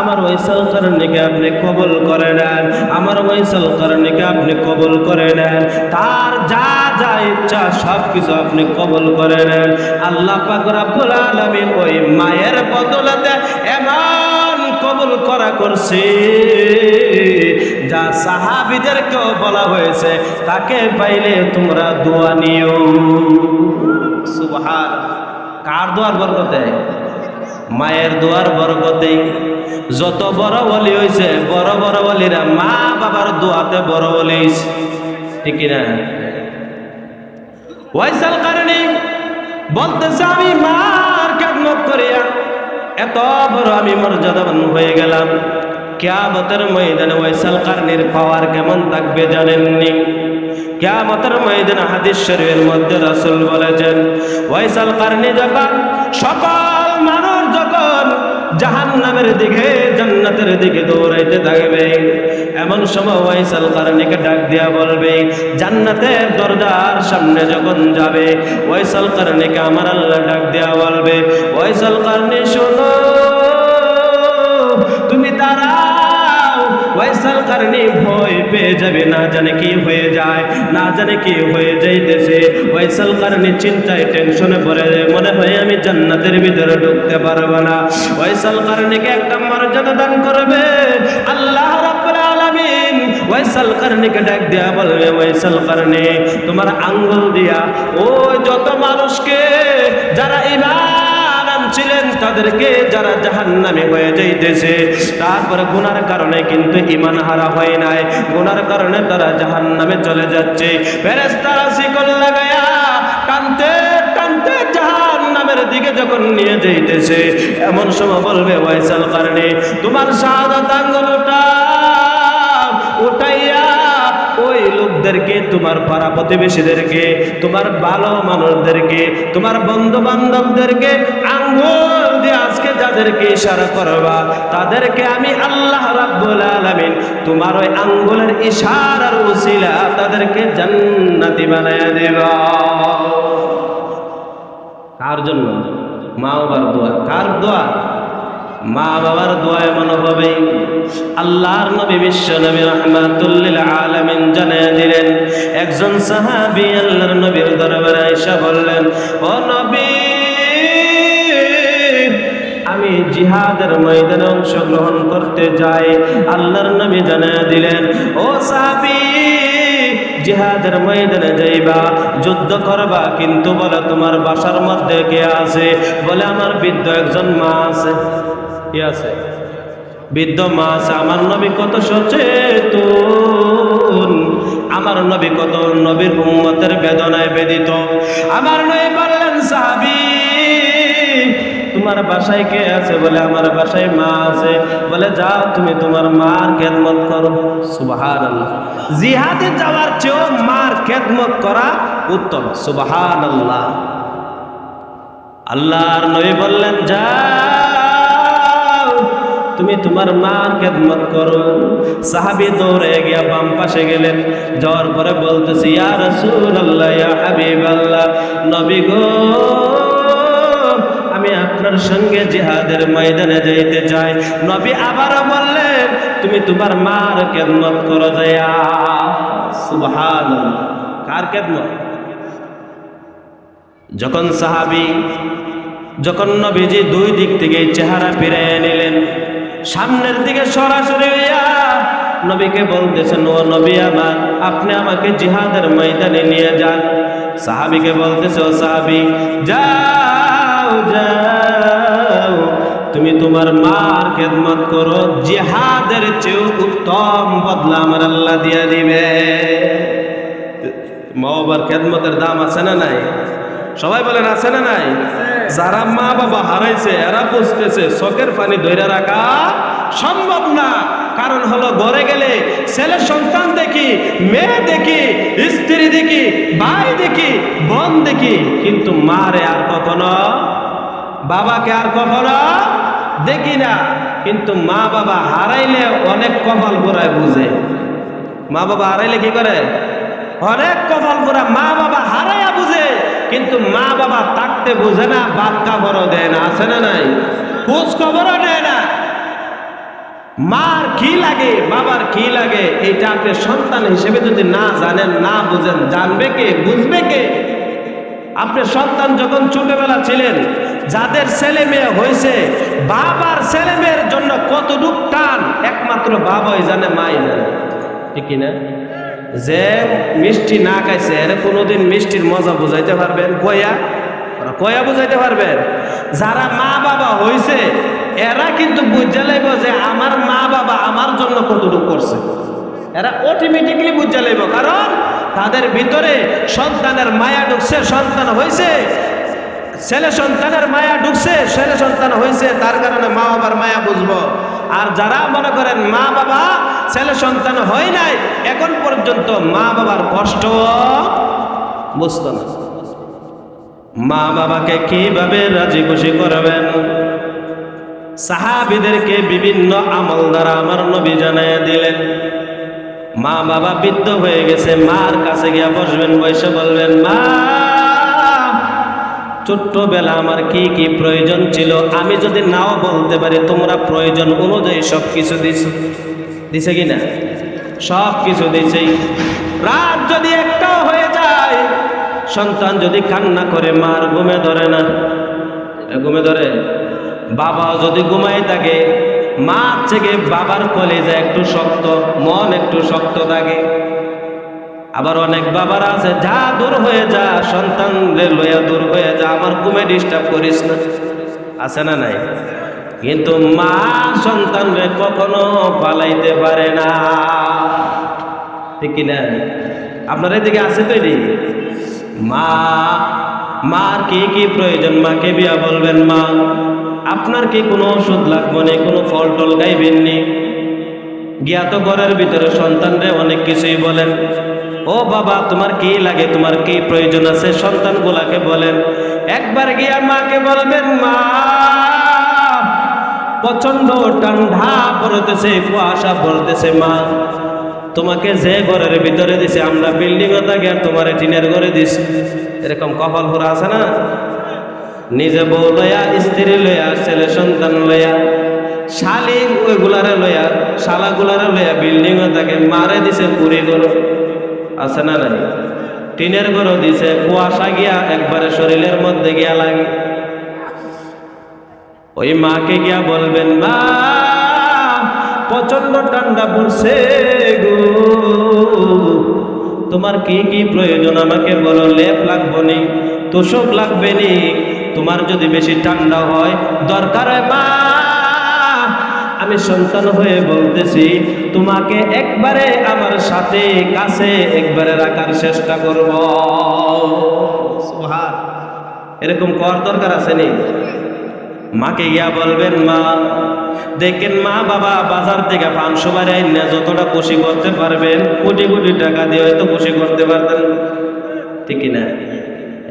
আমার ওয়াইসাল কারনীকে আপনি কবুল করে নেন, আমার ওয়াইসাল কারনীকে আপনি কবুল করে নেন, তার যা যা ইচ্ছা সব কিছু আপনি কবুল করে নেন। আল্লাহ পাক রব্বুল আলামিন ওই মায়ের বদলাতে এমন কবুল করা করছে, যা সাহাবীদেরকেও বলা হয়েছে তাকে পাইলে তোমরা দোয়া নিও। সুবহানাল্লাহ। কার দোয়ার বরকতে? মায়ের দোয়ার বরকতে। যত বড় ওলি হয়েছে, বড় বড় ওলিরা মা বাবার দোয়াতে বড় ওলি হয়েছে, ঠিক না? ওয়াইসাল কারনী বলতেছে, আমি মার খেদমত করিয়া এত বড় আমি মর্যাদাবান হয়ে গেলাম। কিয়ামতের ময়দানে ওয়াইসাল কারনীর পাওয়ার কেমন থাকবে জানেননি? কিয়ামতের ময়দানে হাদিস শরীফের মধ্যে রাসূল বলেছেন, ওয়াইসাল কারনী যখন, সকল মানুষ যখন জাহান্নামের দিকে জান্নাতের দিকে দৌড়াইতে থাকবে, এমন সময় ওয়াইসাল কারনীকে ডাক দিয়া বলবে, জান্নাতের দরজার সামনে যখন যাবে, ওয়াইসাল কারনীকে আমার আল্লাহ ডাক দিয়া বলবে, ওয়াইসাল কারনী শোনো, তুমি দাঁড়াও। ওয়াইসাল কারনী ভয় পেয়ে যাবে, না জানে কি হয়ে যায়, না জানে কি হয়ে যাইতেছে। ওয়াইসাল কারনী চিন্তায় টেনশনে পড়ে যায়, মনে হয় আমি জান্নাতের ভিতরে ঢুকতে পারবো না। ওয়াইসাল কারনীকে একটা মর্যাদা দান করবে আল্লাহ রাব্বুল আলামিন। ওয়াইসাল কারনীকে ডাক দিয়া বলবে, ওয়াইসাল কারনী, তোমার আঙ্গুল দিয়া ওই যত মানুষকে যারা ঈমান আনছিলেন তাদেরকে যারা জাহান্নামে হয়ে যাইতেছে, তারপরে গুনার কারণে কিন্তু ঈমান হারা হয় নাই, গুনার কারণে তারা জাহান্নামে চলে যাচ্ছে, ফেরেশতারা শিকল লাগায়া টানতে টানতে জাহান্নামের দিকে যখন নিয়ে যাইতেছে, এমন সময় বলবে, ওয়াইসাল কারনী, তোমার শাহাদাত আঙ্গুলটা উঠাইয়া ওই লোকদেরকে, তোমার পাড়া প্রতিবেশীদেরকে, তোমার ভালো মানুষদেরকে, তোমার বন্ধু বান্ধবদেরকে আঙ্গুল দিয়ে আজকে যাদেরকে ইশারা করবা, তাদেরকে আমি আল্লাহ রাব্বুল আলামিন তোমার ওই আঙ্গুলের ইশারার উসিলা তাদেরকে জান্নাতি বানায়া দেব। কার জন্য? মা বাবার দোয়া। কার দোয়া? মা বাবার দোয়া এমন হবে। আল্লাহর নবী বিশ্ব নবী রাহমাতুল লিল আলামিন জানিয়ে দিলেন, একজন সাহাবী আল্লাহর নবীর দরবারে এসে বললেন, ও নবী, আমি জিহাদের ময়দানে অংশগ্রহণ করতে যাই। আল্লাহর নবী জানিয়ে দিলেন, ও সাহাবী, জিহাদের ময়দানে যাইবা, যুদ্ধ করবা, কিন্তু বলে তোমার বাসার মধ্যে কে আছে? বলে আমার বৃদ্ধ একজন মা আছে। কি আছে? বৃদ্ধ মা আছে। আমার নবী কত সচেতন, আমার নবী কত নবীর উম্মতের বেদনায় বেদিত। আমার নবী বললেন, সাহাবী তোমার বাসায় কে আছে? বলে আমার বাসায় মা আছে। বলে যাও তুমি তোমার মার খেদমত করো। সুবহানাল্লাহ। জিহাদে যাওয়ার চেয়েও মার খেদমত করা উত্তম। সুবহানাল্লাহ। আল্লাহর নবী বললেন, যাও তুমি তোমার মার খেদমত করো। সাহাবী দৌড়ে গিয়া বাম পাশে গেলেন। যাওয়ার পরে বলতেছি, ইয়া রাসূলুল্লাহ, ইয়া হাবিবাল্লাহ, নবী গো আমি আপনার সঙ্গে জিহাদের ময়দানে যাইতে চাই। নবী আবারও বললেন, তুমি তোমার মার খেদমত করো যায়া। সুবহানাল্লাহ। কার খেদমত? যখন সাহাবী যখন নবীজি দুই দিক থেকে চেহারা ফিরিয়ে নিলেন, সামনের দিকে সরাসরি হইয়া নবীকে বলতেছেন, ও নবী আমার, আপনি আমাকে জিহাদের ময়দানে নিয়ে যান। সাহাবীকে বলতেছে, ও সাহাবী যাও যাও তুমি তোমার মার খেদমত করো, জিহাদের চেয়েও উত্তম বদলা আমার আল্লাহ দিয়ে দিবে। মা বাবার খেদমতের দাম আছে না নাই? সবাই বলেন আছে না নাই? যারা মা বাবা হারাইছে এরা বুঝতেছে চোখের পানি ধরে রাখা সম্ভব না। কারণ হলো ঘরে গেলে ছেলে সন্তান দেখি, মেয়ে দেখি, স্ত্রী দেখি, ভাই দেখি, বোন দেখি, কিন্তু মারে আর কখনো, বাবাকে আর কখনো দেখি না। কিন্তু মা বাবা হারাইলে অনেক কপাল পোড়ায় বুঝে। মা বাবা হারাইলে কি করে? অনেক কপাল পোড়া। মা বাবা হারাইয়া বুঝে, কিন্তু মা বাবা থাকতে বুঝে না, বাদ কাপড়ও দেয় না। আছে না নাই? খোঁজ খবরও নেয় না। মার কি লাগে, বাবার কি লাগে, এইটা আপনি সন্তান হিসেবে যদি না জানেন, না বুঝেন, জানবে কে, বুঝবে কে? আপনি সন্তান যখন ছোটবেলা ছিলেন, যাদের ছেলে মেয়ে হয়েছে, বাবার ছেলে মেয়ের জন্য কতটুক টান একমাত্র বাবাই জানে, মাই জানে, ঠিক না? যে মিষ্টি না খাইছে এর কোনোদিন মিষ্টির মজা বুঝাইতে পারবেন? কয়া বুঝাইতে পারবেন? যারা মা বাবা হয়েছে এরা কিন্তু বুঝে লাইব যে আমার মা বাবা আমার জন্য কতটুকু করছে। এরা অটোমেটিকলি বুঝে লাইব, কারণ তাদের ভিতরে সন্তানের মায়া ঢুকছে, সন্তান হয়েছে, ছেলে সন্তানের মায়া ঢুকছে, ছেলে সন্তান হয়েছে, তার কারণে মা বাবার মায়া বুঝবো। আর যারা মনে করেন মা বাবা ছেলে সন্তান হয় নাই, এখন পর্যন্ত মা বাবার কষ্ট বুঝতো না। মা বাবাকে কিভাবে রাজি খুশি করবেন? সাহাবীদেরকে বিভিন্ন আমল দ্বারা আমার নবী জানাইয়া দিলেন। মা বাবা বৃদ্ধ হয়ে গেছে, মার কাছে গিয়া বসবেন, বসে বলবেন, মা ছোট্টবেলা আমার কি কি প্রয়োজন ছিল আমি যদি নাও বলতে পারি, তোমরা প্রয়োজন অনুযায়ী সব কিছু দিছে কিনা? সব কিছু দিছে। রাত যদি একটাও হয়ে যায়, সন্তান যদি কান্না করে, মার ঘুমে ধরে না, ঘুমে ধরে। বাবা যদি ঘুমাই থাকে, মা থেকে বাবার কলেজা একটু শক্ত, মন একটু শক্ত থাকে। আবার অনেক বাবার আছে, যা দূর হয়ে যা, সন্তান লইয়া দূর হয়ে যা, আমার ঘুমে ডিস্টার্ব করিস না, আছে না নাই? কিন্তু মা সন্তানরে কখনো পালাইতে পারে না, ঠিক কিনা? আপনার এদিকে আছে তৈরি? মার কি কি প্রয়োজন মাকে বিয়া বলবেন, মা আপনার কি কোনো ওষুধ লাগবে না, কোনো ফল টল গাইবেননি? জ্ঞাত ঘরের ভিতরে সন্তানরে অনেক কিছুই বলেন, ও বাবা তোমার কি লাগে, তোমার কি প্রয়োজন আছে, সন্তানগুলাকে বলেন। একবার গিয়া মাকে বলবেন, মা প্রচন্ড ঠান্ডা পড়তেছে, কুয়াশা পড়তেছে, মা তোমাকে যে ঘরের ভিতরে দিছে, আমরা বিল্ডিং এ থাকি আর তোমার টিনের ঘরে দিছি। এরকম কপাল পুরা আছে না? নিজে বউ লইয়া, স্ত্রী লইয়া, ছেলে সন্তান লইয়া, শালি ওইগুলারে লইয়া, শালাগুলারে লইয়া বিল্ডিং এ থাকে, মারে দিছে পুরি ঘর, আছে না নাই? টিনের ঘর দিছে, কুয়াশা গিয়া একবারে শরীরের মধ্যে গিয়া লাগে। ওই মাকে গিয়া বলবেন, মা প্রচন্ড ঠান্ডা পড়ছে গো, তোমার কি কি প্রয়োজন আমাকে বলো, লেপ লাগবে নি, তোষক লাগবে নি, তোমার যদি বেশি ঠান্ডা হয় দরকার হয় মা আমি সন্তান হয়ে বলতেছি, তোমাকে একবারে আমার সাথে কাছে একবারে রাখার চেষ্টা করব। সুবহান। এরকম কর দরকার আছে নি? মাকে গিয়া বলবেন, মা দেখেন, মা বাবা বাজার থেকে পান সুপারি আইনা যতটা খুশি করতে পারবেন, কোটি কোটি টাকা দিয়ে হয়তো খুশি করতে পারতেন, ঠিক না?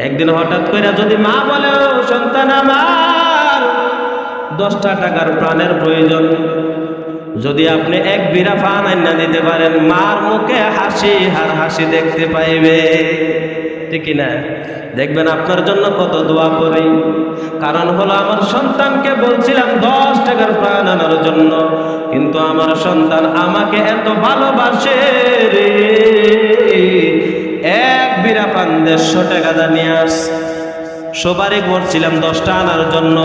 একদিন হঠাৎ করে যদি মা বলে, ও সন্তান আমার 10টা টাকার প্রাণের প্রয়োজন, যদি আপনি এক বিড়া পান আইনা দিতে পারেন, মার মুখে হাসি আর হাসি দেখতে পাইবে, ঠিক না? দেখবেন আপনার জন্য কত দোয়া করি। কারণ হলো, আমার সন্তানকে বলছিলাম 10 টাকার প্রাণ আনার জন্য, কিন্তু আমার সন্তান আমাকে এত ভালোবাসে রে, এক বিড়া পান 150 টাকা দা নিয়ে আস। সুপারি করছিলাম 10টা আনার জন্য,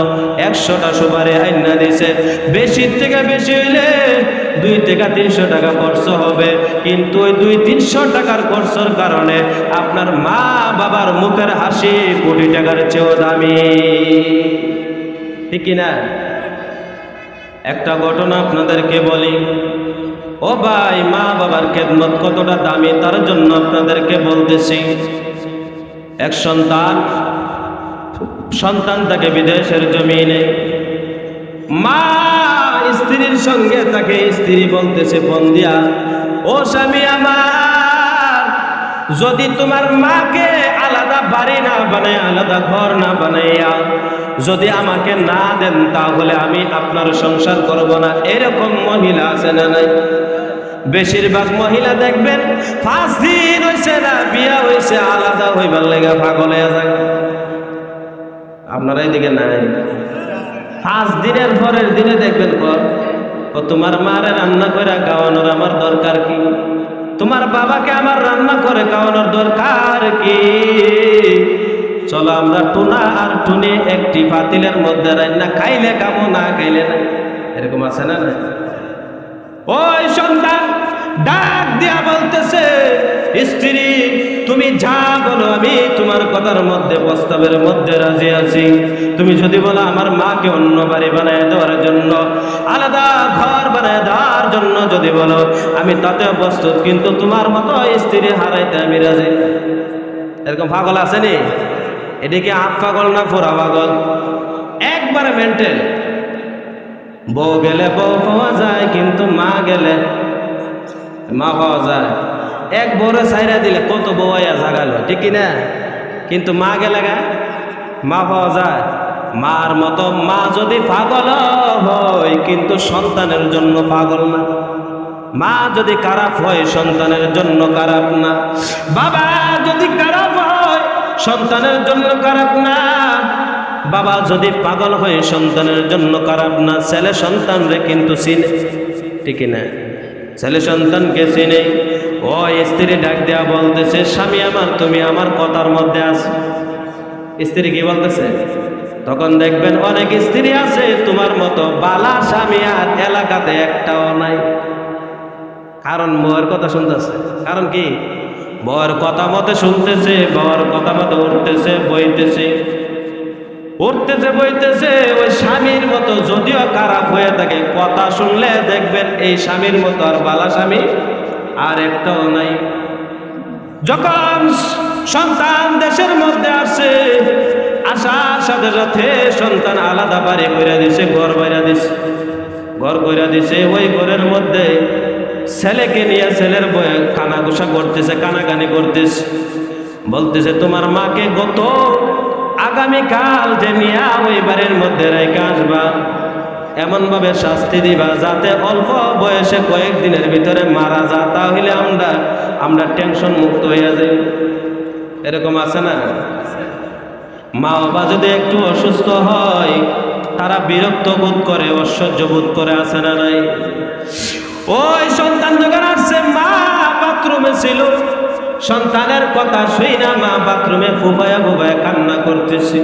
100টা সুপারি আইনা দিছে। বেশির থেকে বেশি হইলে 2 থেকে 300 টাকা খরচ হবে, কিন্তু ওই 200-300 টাকার খরচের কারণে আপনার মা বাবার মুখের হাসি কোটি টাকার চেয়েও দামি, ঠিক না? একটা ঘটনা আপনাদেরকে বলি। ও ভাই, মা বাবার খেদমত কতটা দামি তার জন্য আপনাদেরকে বলতেছি। এক সন্তান তাকে বিদেশের জমিনে, মা স্ত্রীর সঙ্গে তাকে স্ত্রী বলতেছে ফোন দিয়া, ও স্বামী আমার, যদি তোমার মাকে আলাদা বাড়ি না বানাই, আলাদা ঘর না বানাইয়া যদি আমাকে না দেন, তাহলে আমি আপনার সংসার করব না। এরকম মহিলা আছে না নাই? বেশিরভাগ মহিলা দেখবেন 5 দিন হয়েছে না বিয়া হয়েছে, আলাদা হইবার লেগা পাগল হয়ে যায়। আপনারা এদিকে নাই? 5 দিনের পরের দিনে দেখবেন তোমার মারে রান্না করে খাওয়ানোর আমার দরকার কি? তোমার বাবাকে আমার রান্না করে খাওয়ানোর দরকার কি? চলো আমরা টুনা আর টুনি একটি পাতিলের মধ্যে রান্না, খাইলে খাবো, না খাইলে না। এরকম আছে না? ওই সন্তান ডাক দিয়া বলতেছে, স্ত্রী তুমি যা বলো আমি তোমার কথার মধ্যে, প্রস্তাবের মধ্যে রাজি আছি। তুমি যদি বলো আমার মাকে অন্য বাড়ি বানায় দেওয়ার জন্য, আলাদা ঘর বানায় দেওয়ার জন্য যদি বলো, আমি তাতেও প্রস্তুত, কিন্তু তোমার মতো স্ত্রী হারাইতে আমি রাজি। এরকম পাগল আসেনি? এদিকে আপ পাগল না পুরা পাগল? একবারে মেন্টেল। বউ গেলে বউ পাওয়া যায়, কিন্তু মা গেলে মা পাওয়া যায়। এক বউরে ছাইরা দিলে কত বউ আয়া জাগালো, ঠিক না? কিন্তু মা গেলে মা পাওয়া যায়। মার মতো মা যদি পাগল হয়, কিন্তু সন্তানের জন্য পাগল না। মা যদি খারাপ হয়, সন্তানের জন্য খারাপ না। বাবা যদি খারাপ হয়, সন্তানের জন্য খারাপ না। বাবা যদি পাগল হয়, সন্তানের জন্য খারাপ না। ছেলে সন্তানরে কিন্তু চিনে, ঠিক না? ছেলে সন্তানকে চিনে। ও স্ত্রী ডাক দেয়া বলতেছে, স্বামী আমার, তুমি আমার কথার মধ্যে আছো। স্ত্রী কি বলতেছে? তখন দেখবেন অনেক স্ত্রী আছে তোমার মতো বালা স্বামী আর এলাকাতে একটাও নাই। কারণ বউয়ের কথা শুনতেছে। কারণ কি? বউয়ের কথা মতে শুনতেছে, বউয়ের কথা মতো উঠতেছে বইতেছে, উঠতেছে বইতেছে। ওই স্বামীর মতো যদিও খারাপ হয়ে থাকে, কথা শুনলে দেখবেন এই স্বামীর মতো আর বালা স্বামী আর একটাও নাই। যখন সন্তান দেশের মধ্যে আসে, আসার সাথে সাথে সন্তান আলাদা বাড়ি কইরা দিছে, ঘর বাইরা দিছে, ঘর কইরা দিছে। ওই ঘরের মধ্যে ছেলেকে নিয়ে ছেলের বয়ে কানাঘুষা করতেছে, কানাকানি করতেছে, বলতেছে তোমার মাকে গত আগামীকাল যে নিয়া ওই বাড়ির মধ্যে রেখে আসবা, এমন ভাবে শাস্তি দিবা যাতে অল্প বয়সে কয়েকদিনের ভিতরে মারা যা, তাহলে আমরা টেনশন মুক্ত হয়ে যাই। এরকম আছে না? মা বাবা যদি একটু অসুস্থ হয়, তারা বিরক্ত বোধ করে, অসহ্য বোধ করে, আছে না নাই? ওই সন্তান যখন আসছে, মা বাথরুমে ছিল, সন্তানের কথা শুই না মা বাথরুমে ফুফায়া ফুফায়া কান্না করতেছে,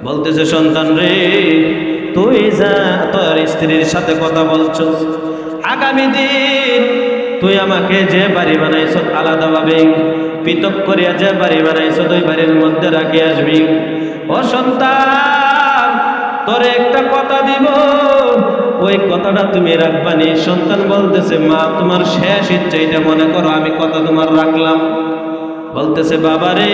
বলতেছে সন্তান রে, তুই যা তোর স্ত্রীর সাথে কথা বলছো, আগামী দিন তুই আমাকে যে বাড়ি বানাইছ আলাদাভাবে পৃথক করিয়া যে বাড়ি বানাইছ ওই বাড়ির মধ্যে রাখি আসবি। ও সন্তান, তোরে একটা কথা দিব, ওই কথাটা তুমি রাখবানি। সন্তান বলতেছে, মা তোমার শেষ ইচ্ছা এটা মনে করো, আমি কথা তোমার রাখলাম। বলতেছে, বাবা রে,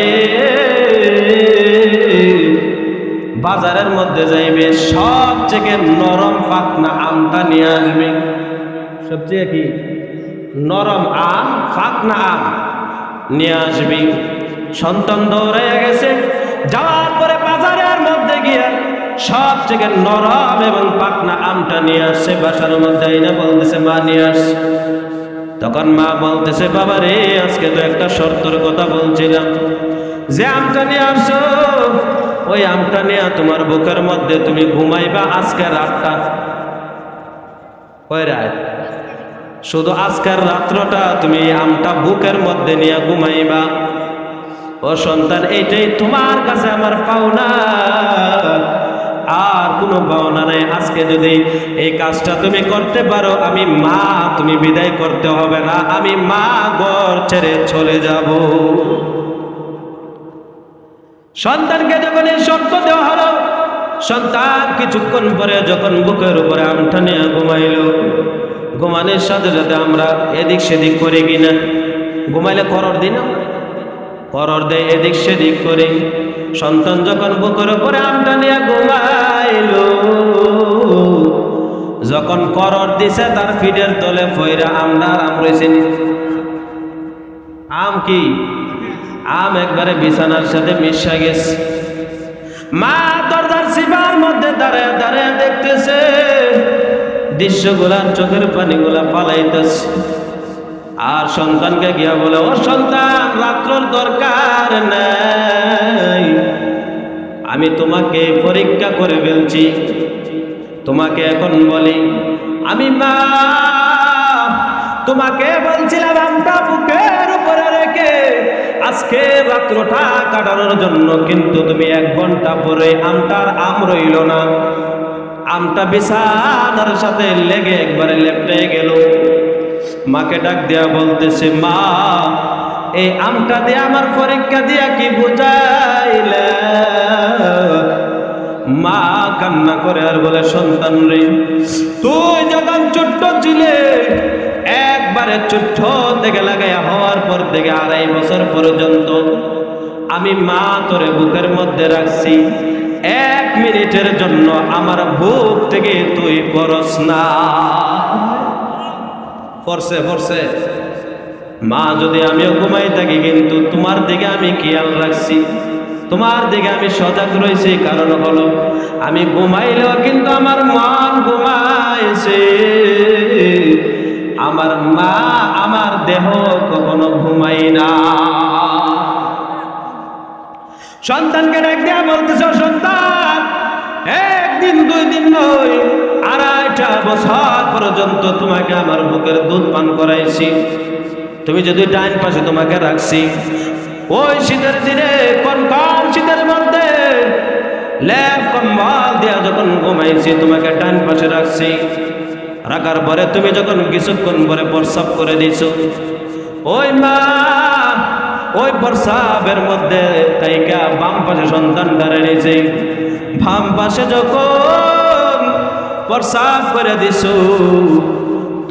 বাজারের মধ্যে যাইবে, সবচেয়ে নরম পাকনা আমটা নিয়ে আসবে। সবচেয়ে কি নরম আম, পাকনা আম নিয়ে আসবি। সন্তান দৌড়াইয়া গেছে, যাওয়ার পরে বাজারের মধ্যে গিয়া সবচেয়ে নরম এবং পাকনা আমটা নিয়ে আসছে। বাসার মধ্যে আইনা বলতেছে, মা নিয়ে আসছে। তখন মা বলতেছে, বাবা রে, আজকে তো একটা শর্তের কথা বলছিলাম, যে আমটা নিয়ে আসছো ওই আমটা নিয়ে তোমার বুকের মধ্যে তুমি ঘুমাইবা আজকের রাতটা। কয় রাত? শুধু আজকের রাত্রটা তুমি আমটা বুকের মধ্যে নিয়ে ঘুমাইবা। ও সন্তান, এইটাই তোমার কাছে আমার পাওনা, আর কোনো পাওনা নাই। আজকে যদি এই কাজটা তুমি করতে পারো, আমি মা, তুমি বিদায় করতে হবে না, আমি মা ঘর ছেড়ে চলে যাব। সন্তানকে যখন এই শর্ত দেওয়া হলো, সন্তান কিছুক্ষণ পরে যখন বুকের উপরে আমটা নিয়ে ঘুমাইল, ঘুমানোর সাথে সাথে আমরা এদিক সেদিক করি কিনা? ঘুমাইলে করর দিই না, করর দেয় এদিক সেদিক করি। সন্তান যখন বুকের উপরে আমটা নিয়ে ঘুমাইল, যখন করর দিছে তার ফিডের তলে ফইরা আমদার আম রয়েছে। আম কি? আম একবারে বিছানার সাথে মিশা গেছে। মা দরজার সিবার মধ্যে দাঁড়ায় দাঁড়ায় দেখতেছে, দৃশ্যগুলার চোখের পানিগুলা পালাইতেছে। আর সন্তানকে গিয়া বলে, ও সন্তান, রাত্রর দরকার নাই, আমি তোমাকে পরীক্ষা করে ফেলছি। তোমাকে এখন বলি, আমি মা তোমাকে বলছিলাম আমটা বুকের উপরে রেখে আজকে রাত্রটা কাটানোর জন্য, কিন্তু তুমি 1 ঘন্টা পরে আমটার আম রইল না, আমটা বিছানার সাথে লেগে একবারে লেপটে গেল। মাকে ডাক দিয়া বলতেছে, মা, এই আমটা দিয়ে আমার পরীক্ষা দিয়া কি বুঝাইলে? মা কান্না করে আর বলে, সন্তান রে, তুই যখন ছোট্ট ছিলে, একবারে ছোট্ট থেকে লাগাইয়া হওয়ার পর থেকে 2.5 বছর পর্যন্ত আমি মা তোরে বুকের মধ্যে রাখছি, 1 মিনিটের জন্য আমার বুক থেকে তুই পরস না। পরছে পরছে মা, যদি আমিও ঘুমাই থাকি, কিন্তু তোমার দিকে আমি খেয়াল রাখছি, তোমার দিকে আমি সজাগ রয়েছি। কারণ হলো, আমি ঘুমাইলেও কিন্তু আমার মন ঘুমাইছে, আমার মা আমার দেহ কখনো ঘুমাই না। সন্তানকে ডাক দেয়া বলতেছ, সন্তান, 1 দিন 2 দিন নয়, 2.5টা বছর পর্যন্ত তোমাকে আমার বুকের দুধ পান করাইছি। তুমি যদি ডাইন পাশে তোমাকে রাখছি, ওই শীতের দিনে কনকন শীতের মধ্যে লেপ কম্বল দিয়া যখন ঘুমাইছি, তোমাকে ডাইন পাশে রাখছি। রাখার পরে তুমি যখন কিছুক্ষণ পরে প্রস্রাব করে দিছো, ওই মা ওই প্রস্রাবের মধ্যে তাইকা বাম পাশে সন্তান দাঁড়িয়েছে। বাম পাশে যখন প্রস্রাব করে দিছো,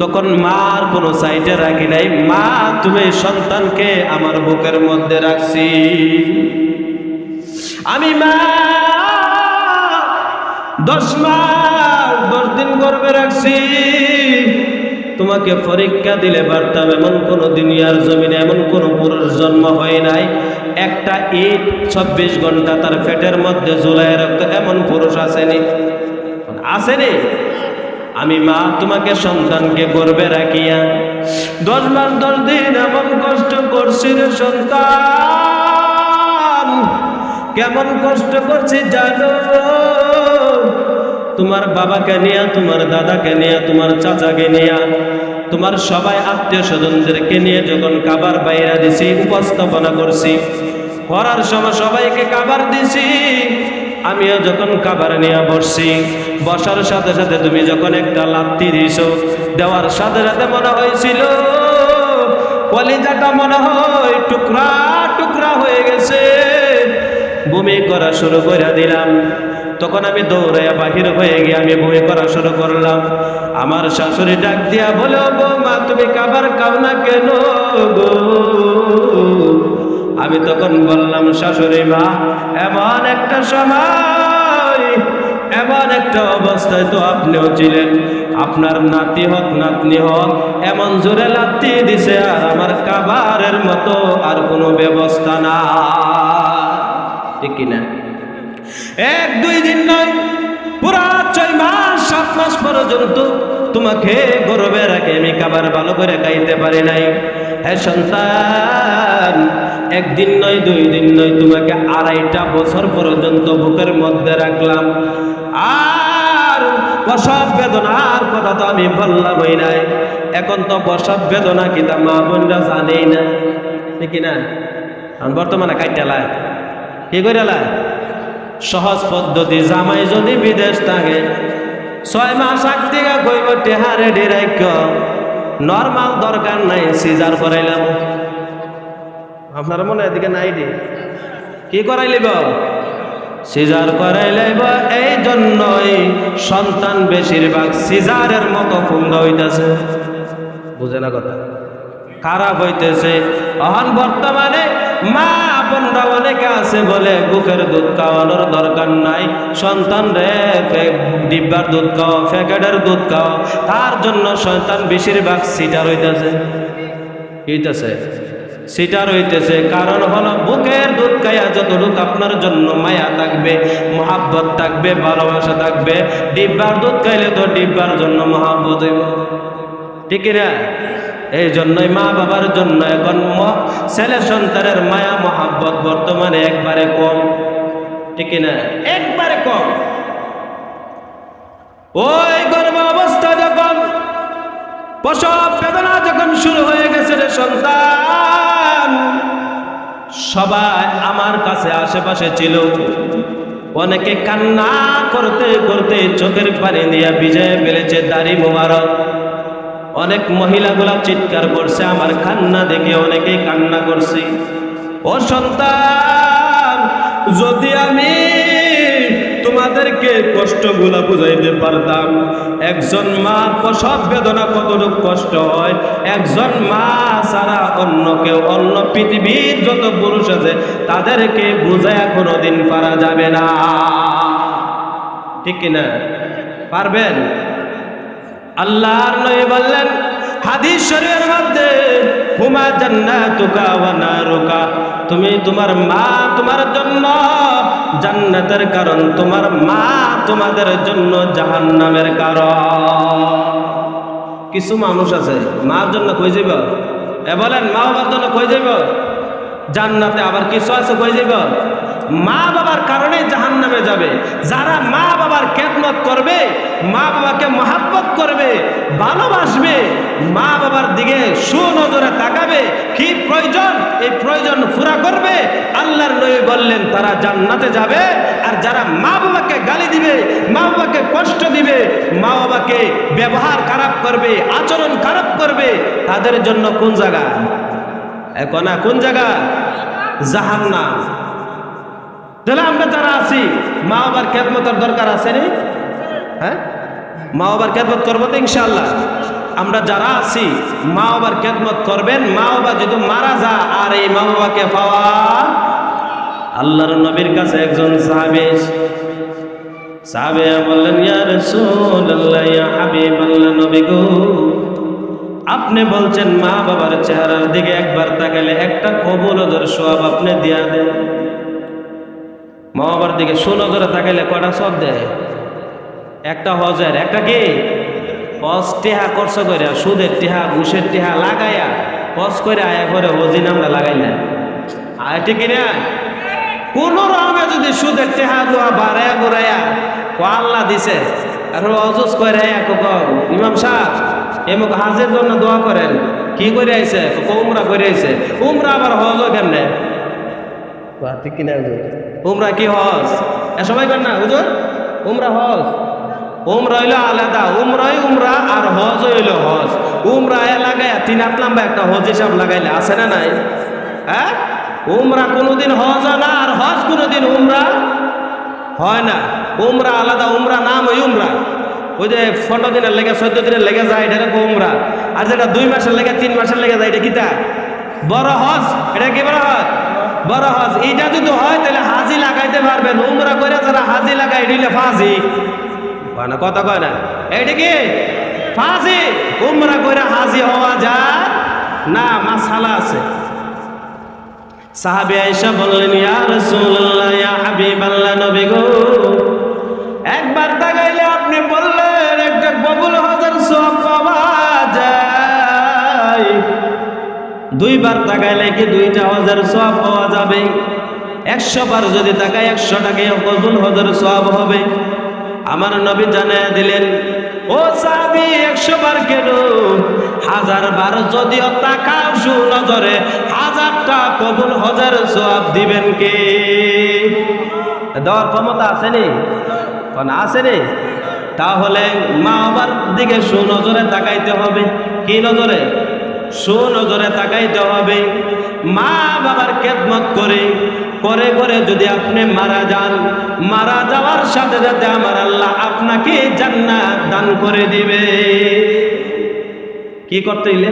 তখন মার কোনো সাইডে রাখি নাই, মা তুমি সন্তানকে আমার বুকের মধ্যে রাখছি। আমি মা 10 মাস 10 দিন গর্ভে রাখছি। তোমাকে পরীক্ষা দিলে পারতাম, এমন কোন দুনিয়ার জমিনে এমন কোন পুরুষ জন্ম হয় নাই, একটা ইট 24 ঘন্টা তার পেটের মধ্যে ঝুলায় রাখতো, এমন পুরুষ আসেনি, আসেনি। আমি মা তোমাকে সন্তানকে গর্ভে রাখিয়া 10 মাস 10 দিন এমন কষ্ট করছি রে সন্তান, কেমন কষ্ট করছি জানো? তোমার বাবাকে নিয়া, তোমার দাদাকে নিয়া, তোমার চাচাকে নিয়া, তোমার সবাই আত্মীয় স্বজনদেরকে নিয়ে যখন খাবার বাইরা দিছি, উপস্থাপনা করছি, করার সময় সবাইকে খাবার দিছি, আমিও যখন খাবার নিয়ে বসছি, বসার সাথে সাথে তুমি যখন একটা লাথি দিছো, দেওয়ার সাথে সাথে মনে হয়েছিল কলিজাটা মনে হয় টুকরা টুকরা হয়ে গেছে। বমি করা শুরু করে দিলাম, তখন আমি দৌড়াইয়া বাহির হয়ে গিয়ে আমি বই করা শুরু করলাম। আমার শাশুড়ি ডাক দিয়া বলে, ও বৌমা তুমি খাবার খাও না কেন গো? আমি তখন বললাম, শাশুড়ি মা, এমন একটা সময়, এমন একটা অবস্থায় তো আপনিও ছিলেন, আপনার নাতি হোক নাতনি হোক এমন জোরে লাথি দিছে আর আমার খাবারের মতো আর কোনো ব্যবস্থা না, ঠিক কিনা? 1-2 দিন নয়, পুরা 6 মাস 7 মাস পর্যন্ত তোমাকে গর্বে রাখে আমি খাবার ভালো করে খাইতে পারি নাই। হ্যাঁ সন্তান, 1 দিন নয় 2 দিন নয়, তোমাকে 2.5টা বছর পর্যন্ত বুকের মধ্যে রাখলাম। আর প্রসব বেদনার কথা তো আমি বললামই নাই। এখন তো প্রসব বেদনা কি তা মা বোনরা জানেই না, ঠিক না? বর্তমানে কাইটালায় কি করে লায় সহজ পদ্ধতি, জামাই যদি বিদেশ থাকে 6 মাস আগ থেকে কইব টেহা রেডি রাখ, নর্মাল দরকার নাই, সিজার করাইলাম। আপনার মনে এদিকে নাই দি কি করাই লিব? সিজার করাই লাইব। এই জন্যই সন্তান বেশিরভাগ সিজারের মতো ফুঙ্গা হইতেছে, বুঝে না কথা, খারাপ হইতেছে। এখন বর্তমানে মা বোনরা অনেকে আছে বলে বুকের দুধ খাওয়ানোর দরকার নাই, সন্তান রে ডিব্বার দুধ খাও, প্যাকেটের দুধ খাও। তার জন্য সন্তান বেশিরভাগ সিটার হইতেছে, হইতেছে সিটার হইতেছে। কারণ হলো বুকের দুধ খাইয়া যতটুকু আপনার জন্য মায়া থাকবে, মহাব্বত থাকবে, ভালোবাসা থাকবে, ডিব্বার দুধ খাইলে তো ডিব্বার জন্য মহাব্বত হইব, ঠিক না? এই জন্যই মা বাবার জন্য এখন ছেলে সন্তানের মায়া মহাব্বত বর্তমানে একবারে কম, ঠিক না? একবারে কম। ওই গর্ভ অবস্থা যখন, প্রসব বেদনা যখন শুরু হয়ে গেছে রে সন্তান, সবাই আমার কাছে আশেপাশে ছিল, অনেকে কান্না করতে করতে চোখের পানি দিয়ে ভিজিয়ে ফেলেছে দাড়ি মোবারক। অনেক মহিলাগুলা চিৎকার করছে, আমার কান্না দেখে অনেকেই কান্না করছে। ও সন্তান, যদি আমি তোমাদেরকে কষ্টগুলা বুঝাইতে পারতাম, একজন মা প্রসব বেদনা কতটুকু কষ্ট হয়, একজন মা ছাড়া অন্য কেউ, অন্য পৃথিবীর যত পুরুষ আছে তাদেরকে বুঝায়া কোনোদিন পারা যাবে না, ঠিক কিনা? পারবেন? আল্লাহর নবী বললেন হাদিস শরীফের মধ্যে, হুমা জান্নাতুকা ওয়া নারুকা, তুমি তোমার মা তোমার জন্য জান্নাতের কারণ, তোমার মা তোমাদের জন্য জাহান্নামের কারণ। কিছু মানুষ আছে মার জন্য কই যাইব, বলেন মা বাবার জন্য কই যাইব জান্নাতে, আবার কিছু আছে কই যাইব মা বাবার কারণে জাহান্নামে যাবে। যারা মা বাবার খেদমত করবে, মা বাবাকে মহাব্বত করবে, ভালোবাসবে, মা বাবার দিকে সুনজরে তাকাবে, কি প্রয়োজন এই প্রয়োজন পুরা করবে, আল্লাহর নবী বললেন তারা জান্নাতে যাবে। আর যারা মা বাবাকে গালি দিবে, মা বাবাকে কষ্ট দিবে, মা বাবাকে ব্যবহার খারাপ করবে, আচরণ খারাপ করবে, তাদের জন্য কোন জায়গা? এখন কোন জায়গা? জাহান্নাম। তাহলে আমরা যারা আছি মা বাবার খেদমতের দরকার আছে নি? হ্যাঁ, মা বাবার খেদমত করবো তো ইনশাআল্লাহ। আমরা যারা আছি মা বাবার খেদমত করবেন। মা বাবা যদি মারা যা আর এই মা বাবাকে পাওয়া, আল্লাহর নবীর কাছে একজন সাহাবী বললেন, ইয়া রাসূলুল্লাহ, ইয়া হাবিবাল্লাহ, নবী গো, আপনি বলছেন মা বাবার চেহারার দিকে একবার তাকালে একটা কবুলদের সওয়াব আপনি দিয়া দেন। মা বাবার দিকে সুনজরে তাকাইলে কয়টা সব দেয়? একটা হজের, একটা কি হজ টেহা খরচ করে, সুদের টেহা ঘুষের টেহা লাগাইয়া হজ করে আয়া করে হজি নামটা লাগাই না, আর ঠিক না? কোন রকমে যদি সুদের টেহা দোয়া বাড়াইয়া ঘুরাইয়া আল্লাহ দিছে, আর অজস করে ইমাম সাহেব এমক হাজের জন্য দোয়া করেন, কি করে আইছে? উমরা করে আইছে। উমরা আবার হজ কেমনে? ঠিক কিনা? উমরা কি হজ? সবাই করেন না হুজুর? উমরা হজ, উমরা হইল আলাদা, উমরাই উমরা আর হজ হইল হজ। উমরা লাগাইয়া 3 হাত লম্বা একটা হজ হিসাব লাগাইলে আছে না নাই? হ্যাঁ, উমরা কোনোদিন হজ হয় না, আর হজ কোনোদিন উমরা হয় না। উমরা আলাদা, উমরা নাম ওই উমরা, ওই যে 15 দিনের লেগে 14 দিনের লেগে যায় এটা উমরা, আর যেটা 2 মাসের লেগে 3 মাসের লেগে যায় এটা কিতা বড় হজ। এটা কি বড় হজ? বড় হজ। এটা যদি হয় তাহলে হাজি লাগাইতে পারবেন। উমরা করে যারা হাজি লাগাই দিলে ফাজি না, কথা কয় না, এইটা কি ফাজি। উমরা করে হাজি হওয়া যায় না, মাসালা আছে। সাহাবী আয়েশা বললেন, ইয়া রাসূলুল্লাহ, ইয়া হাবিবাল্লাহ, নবী গো, একবার তাকাইলে আপনি বললেন একটা কবুল হজের সওয়াব পাওয়া যায়, 2 বার তাকাইলে কি 2টা হজের সওয়াব পাওয়া যাবে? 100 বার যদি তাকাই 100 টাকায় কবুল হজের সওয়াব হবে। আমার নবী জানায়া দিলেন, ও সাহাবী, 100 বার কেন, 1000 বার যদিও তাকাও সুনজরে, 1000টা কবুল হজের সওয়াব দিবেন কে? দেওয়ার ক্ষমতা আসেনি, কোন আসেনি? তাহলে মা বাবার দিকে সুনজরে তাকাইতে হবে। কি নজরে? সুনজরে তাকাইতে হবে। মা বাবার খেদমত করে করে করে যদি আপনি মারা যান, মারা যাওয়ার সাথে সাথে আমার আল্লাহ আপনাকে জান্নাত দান করে দিবে। কি করতে হইলে?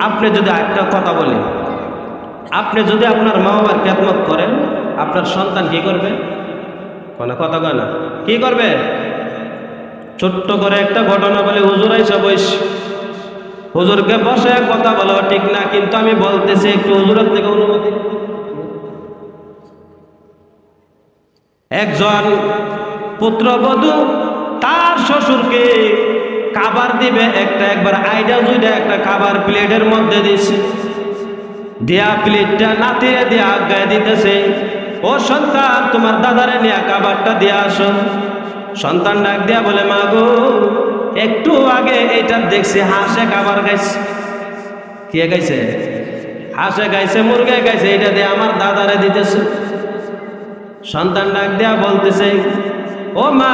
আপনি যদি একটা কথা বলি, আপনি যদি আপনার মা বাবার খেদমত করেন, আপনার সন্তান কি করবে? কোনো কথা কয় না, কি করবে? ছোট্ট করে একটা ঘটনা বলে, হুজুর আইসা বইস, হুজুরকে বসে কথা বলা ঠিক না, কিন্তু আমি বলতেছি একটু হুজুরের থেকে অনুমতি। একজন পুত্রবধূ তার শ্বশুরকে খাবার দিবে, একবার আইডা জুইডা একটা খাবার প্লেটের মধ্যে দিছে, দিয়া প্লেটটা নাতিরে দিয়া আজ্ঞায় দিতেছে, ও সন্তান, তোমার দাদারে নিয়ে খাবারটা দিয়ে আসো। সন্তান ডাক দিয়া বলে, মা গো, একটু আগে এটা দেখছি হাঁসে খাবার গাইছে। কে গাইছে? হাঁসে গাইছে, মুরগে গাইছে, এটা দিয়ে আমার দাদারে দিতেছে। সন্তান ডাক দিয়া বলতেছে, ও মা,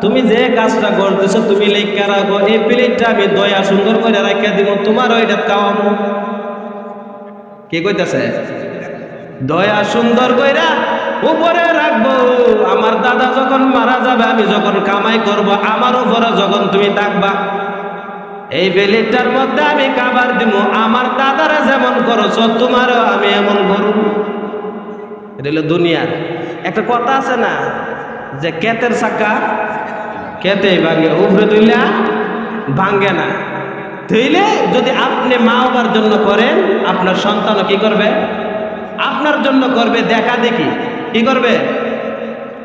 তুমি যে কাজটা করতেছো তুমি লেখা রাখো, এই প্লেটটা আমি দয়া সুন্দর করে রাখিয়া দিব, তোমার ওইটা খাওয়াবো। কে কইতাছে? দয়া সুন্দর কইরা উপরে রাখবো, আমার দাদা যখন মারা যাবে, আমি যখন কামাই করব, আমার উপরে যখন তুমি থাকবা, এই প্লেটটার মধ্যে আমি খাবার দিব, আমার দাদারা যেমন করছো তোমারও আমি এমন করব। এটা হলো দুনিয়ার একটা কথা আছে না, যে ক্ষেতের চাকা ক্ষেতেই ভাঙে, উপরে তুইলা ভাঙে না। তুইলে যদি আপনি মা বাবার জন্য করেন, আপনার সন্তানও কি করবে? আপনার জন্য করবে। দেখা দেখি কি করবে?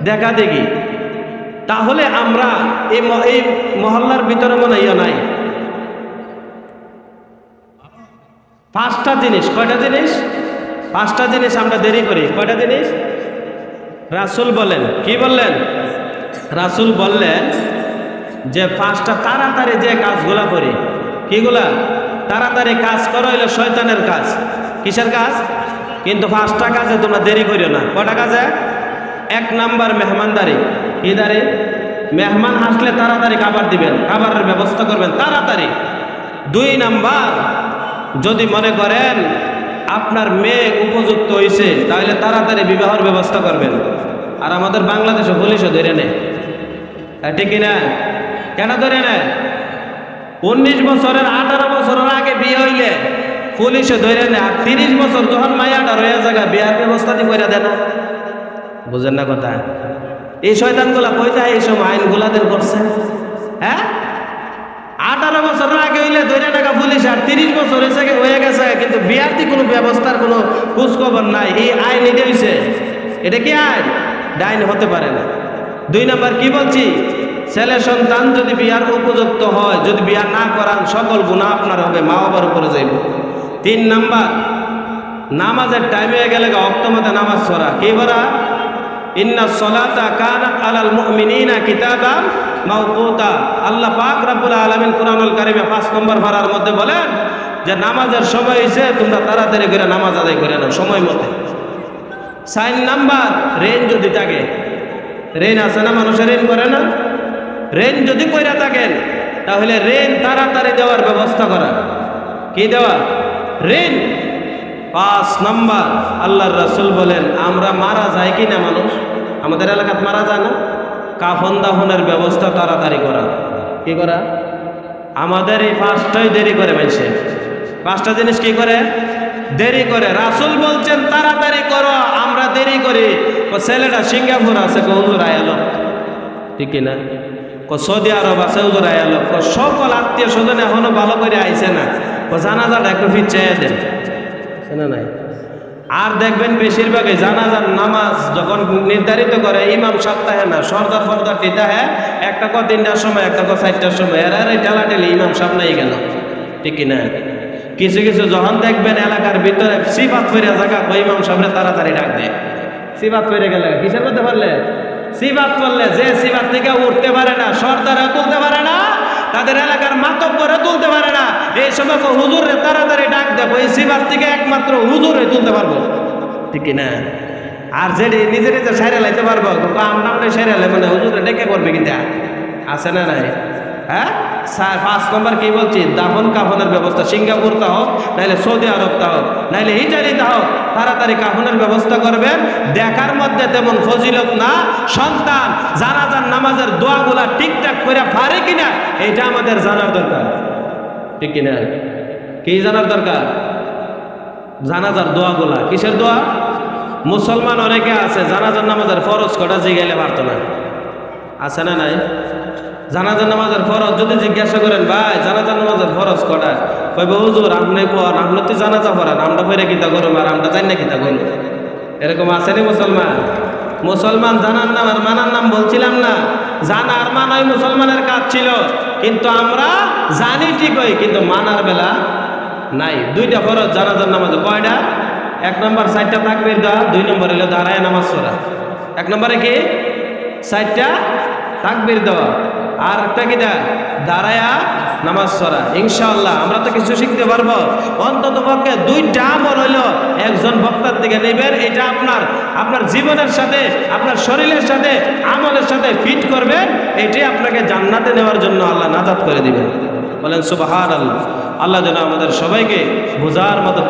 দেখা দেখি। তাহলে আমরা এই মহল্লার ভিতরে মনে হয় নাই 5টা জিনিস। কয়টা জিনিস? 5টা জিনিস আমরা দেরি করি। কয়টা জিনিস? রাসূল বলেন, কি বললেন? রাসূল বললেন যে 5টা তাড়াতাড়ি যে কাজগুলা করি। কিগুলা? তাড়াতাড়ি কাজ করা হইলো শয়তানের কাজ। কিসের কাজ? কিন্তু 5টা কাজে তোমরা দেরি করিও না। কয়টা কাজে? 1 নাম্বার মেহমানদারি। কি দাঁড়ি? মেহমান আসলে তাড়াতাড়ি খাবার দিবেন, খাবারের ব্যবস্থা করবেন তাড়াতাড়ি। 2 নাম্বার, যদি মনে করেন আপনার মেয়ে উপযুক্ত হয়েছে, তাহলে তাড়াতাড়ি বিবাহের ব্যবস্থা করবেন। আর আমাদের বাংলাদেশে পুলিশও ধরে নেয়, ঠিক কিনা? কেন ধরে নেয়? 19 বছরের 18 বছরের আগে বিয়ে হইলে পুলিশে ধরে নেয়, আর 30 বছর যখন মায়াটা রয়ে জায়গা বিয়ার ব্যবস্থা দিয়ে করে দেয় না। বুঝেন না কথা? এই শয়তানগুলা কই যায় এই সব আইনগুলাদের করছে? হ্যাঁ, 18 বছরের আগে হইলে ধরে টাকা পুলিশ, আর 30 বছর হয়ে গেছে কিন্তু বিয়ার দিয়ে কোনো ব্যবস্থার কোনো খোঁজখবর নাই। এই আইন এটা হইছে, এটা কি আইন? ডাইন হতে পারে না। 2 নাম্বার কি বলছি? ছেলে সন্তান যদি বিয়ার উপযুক্ত হয়, যদি বিয়া না করান, সকল গুনাহ আপনার হবে, মা বাবার উপরে যাইব। 3 নাম্বার, নামাজের টাইম হয়ে গেলে অক্তমতে নামাজ পড়া। কি পড়া? ইন্নাস সালাতা কানাত আলাল মুমিনিনা কিতাবাম মাওকুতা। আল্লাহ পাক রব্বুল আলামিন কুরআনুল কারীমে 5 নম্বর পারার মধ্যে বলেন যে নামাজের সময় হইছে, তোমরা তাড়াতাড়ি করে নামাজ আদায় করে নাও সময় মতো। 4 নাম্বার, রেন যদি থাকে, রেন আছে না, মানুষের রেন করে না? রেন যদি কইরা থাকেন, তাহলে রেন তাড়াতাড়ি দেওয়ার ব্যবস্থা করা। কি দেওয়া? রেন। 5 নাম্বার, আল্লাহর রাসূল বলেন আমরা মারা যায় কিনা মানুষ, আমাদের এলাকাত মারা যায় না, কাফন দাফনের ব্যবস্থা তাড়াতাড়ি করা। কি করা? আমাদের এই পাঁচটাই দেরি করে মাইছে, পাঁচটা জিনিস কি করে? দেরি করে। রাসূল বলছেন তাড়াতাড়ি করো, আমরা দেরি করি। ছেলেটা সিঙ্গাপুর আছে, হুজুর আয়ালো, ঠিক না? সৌদি আরব আছে, হুজুর আয়ালো। সকল আত্মীয় স্বজন এখনো ভালো করে আইছে না, জানাজাটা একটু ফিরচাইয়া দেন না নাই। আর দেখবেন বেশিরভাগই জানাজার নামাজ যখন নির্ধারিত করে ইমাম সপ্তাহে না, সর্দার ফর্দার টিটা হ্যাঁ, একটা ক 3টার সময়, একটা ক 4টার সময়, এরা ঠেলাঠেলি ইমাম সামনেই গেল, ঠিক না? কিছু কিছু যখন দেখবেন এলাকার ভিতরে সিফাত ফিরে জায়গা, ইমাম সামনে তাড়াতাড়ি ডাক দেয়। সিফাত ফিরে গেলে কিসের মধ্যে পারলে? সিফাত করলে যে সিফাত থেকে উঠতে পারে না, সর্দারও তুলতে পারে না, তাদের এলাকার মাতব্বরও তুলতে পারে না, এই সময় হুজুরে তাড়াতাড়ি ডাক দেবো, এই সিফাত থেকে একমাত্র হুজুরে তুলতে পারবো, ঠিক না? আর যেটি নিজে নিজে সাইরে লাইতে পারবো, আমরা সাইরে লাই মানে হুজুরে ডেকে করবে, কিন্তু আছে না নাই? হ্যাঁ, 5 নম্বর কি বলছি, দাফন কাফনের ব্যবস্থা। সিঙ্গাপুর তা হোক, নাইলে সৌদি আরব তা হোক, নাইলে ইটালি তা হোক, তাড়াতাড়ি কাফনের ব্যবস্থা করবেন। দেখার মধ্যে তেমন ফজিলত না, সন্তান জানাজার নামাজের দোয়াগুলা ঠিকঠাক করে পারে কিনা এটা আমাদের জানার দরকার, ঠিক কিনা? কি জানার দরকার? জানাজার দোয়াগুলা। কিসের দোয়া? মুসলমান অনেকে আছে জানাজার নামাজের ফরজ কটা জিগাইলে পারতো না, আছে না নাই? জানাজার নামাজের ফরজ যদি জিজ্ঞাসা করেন, ভাই জানাজার নামাজের ফরজ কটা, কইব হুজুর আপনি কোন, আপনি তো জানাজা পড়ান, আমরা পড়ে কিতা করুম আর আমরা জানি না কিতা করুম। এরকম আসেনি মুসলমান? মুসলমান জানার নাম আর মানার নাম বলছিলাম না, জানার মানাই মুসলমানের কাজ ছিল, কিন্তু আমরা জানি ঠিকই, কিন্তু মানার বেলা নাই। 2টা ফরজ জানাজার নামাজে, কয়টা? 1 নম্বর 4টা তাকবীর দেওয়া, 2 নম্বর হলো দাঁড়ায় নামাজ পড়া। 1 নম্বরে কি? 4টা তাকবীর দেওয়া, আর একটা কি দাঁড়ায়া নামাজ পড়া। ইনশাআল্লাহ আমরা তো কিছু শিখতে পারবো। অন্তত পক্ষে 2টা আমল হইল একজন বক্তার দিকে নেবেন, এটা আপনার জীবনের সাথে, আপনার শরীরের সাথে, আমলের সাথে ফিট করবেন, এটাই আপনাকে জান্নাতে নেওয়ার জন্য আল্লাহ নাজাত করে দিবেন। বলেন সুবহানাল্লাহ। আল্লাহ যেন আমাদের সবাইকে বোঝার মতো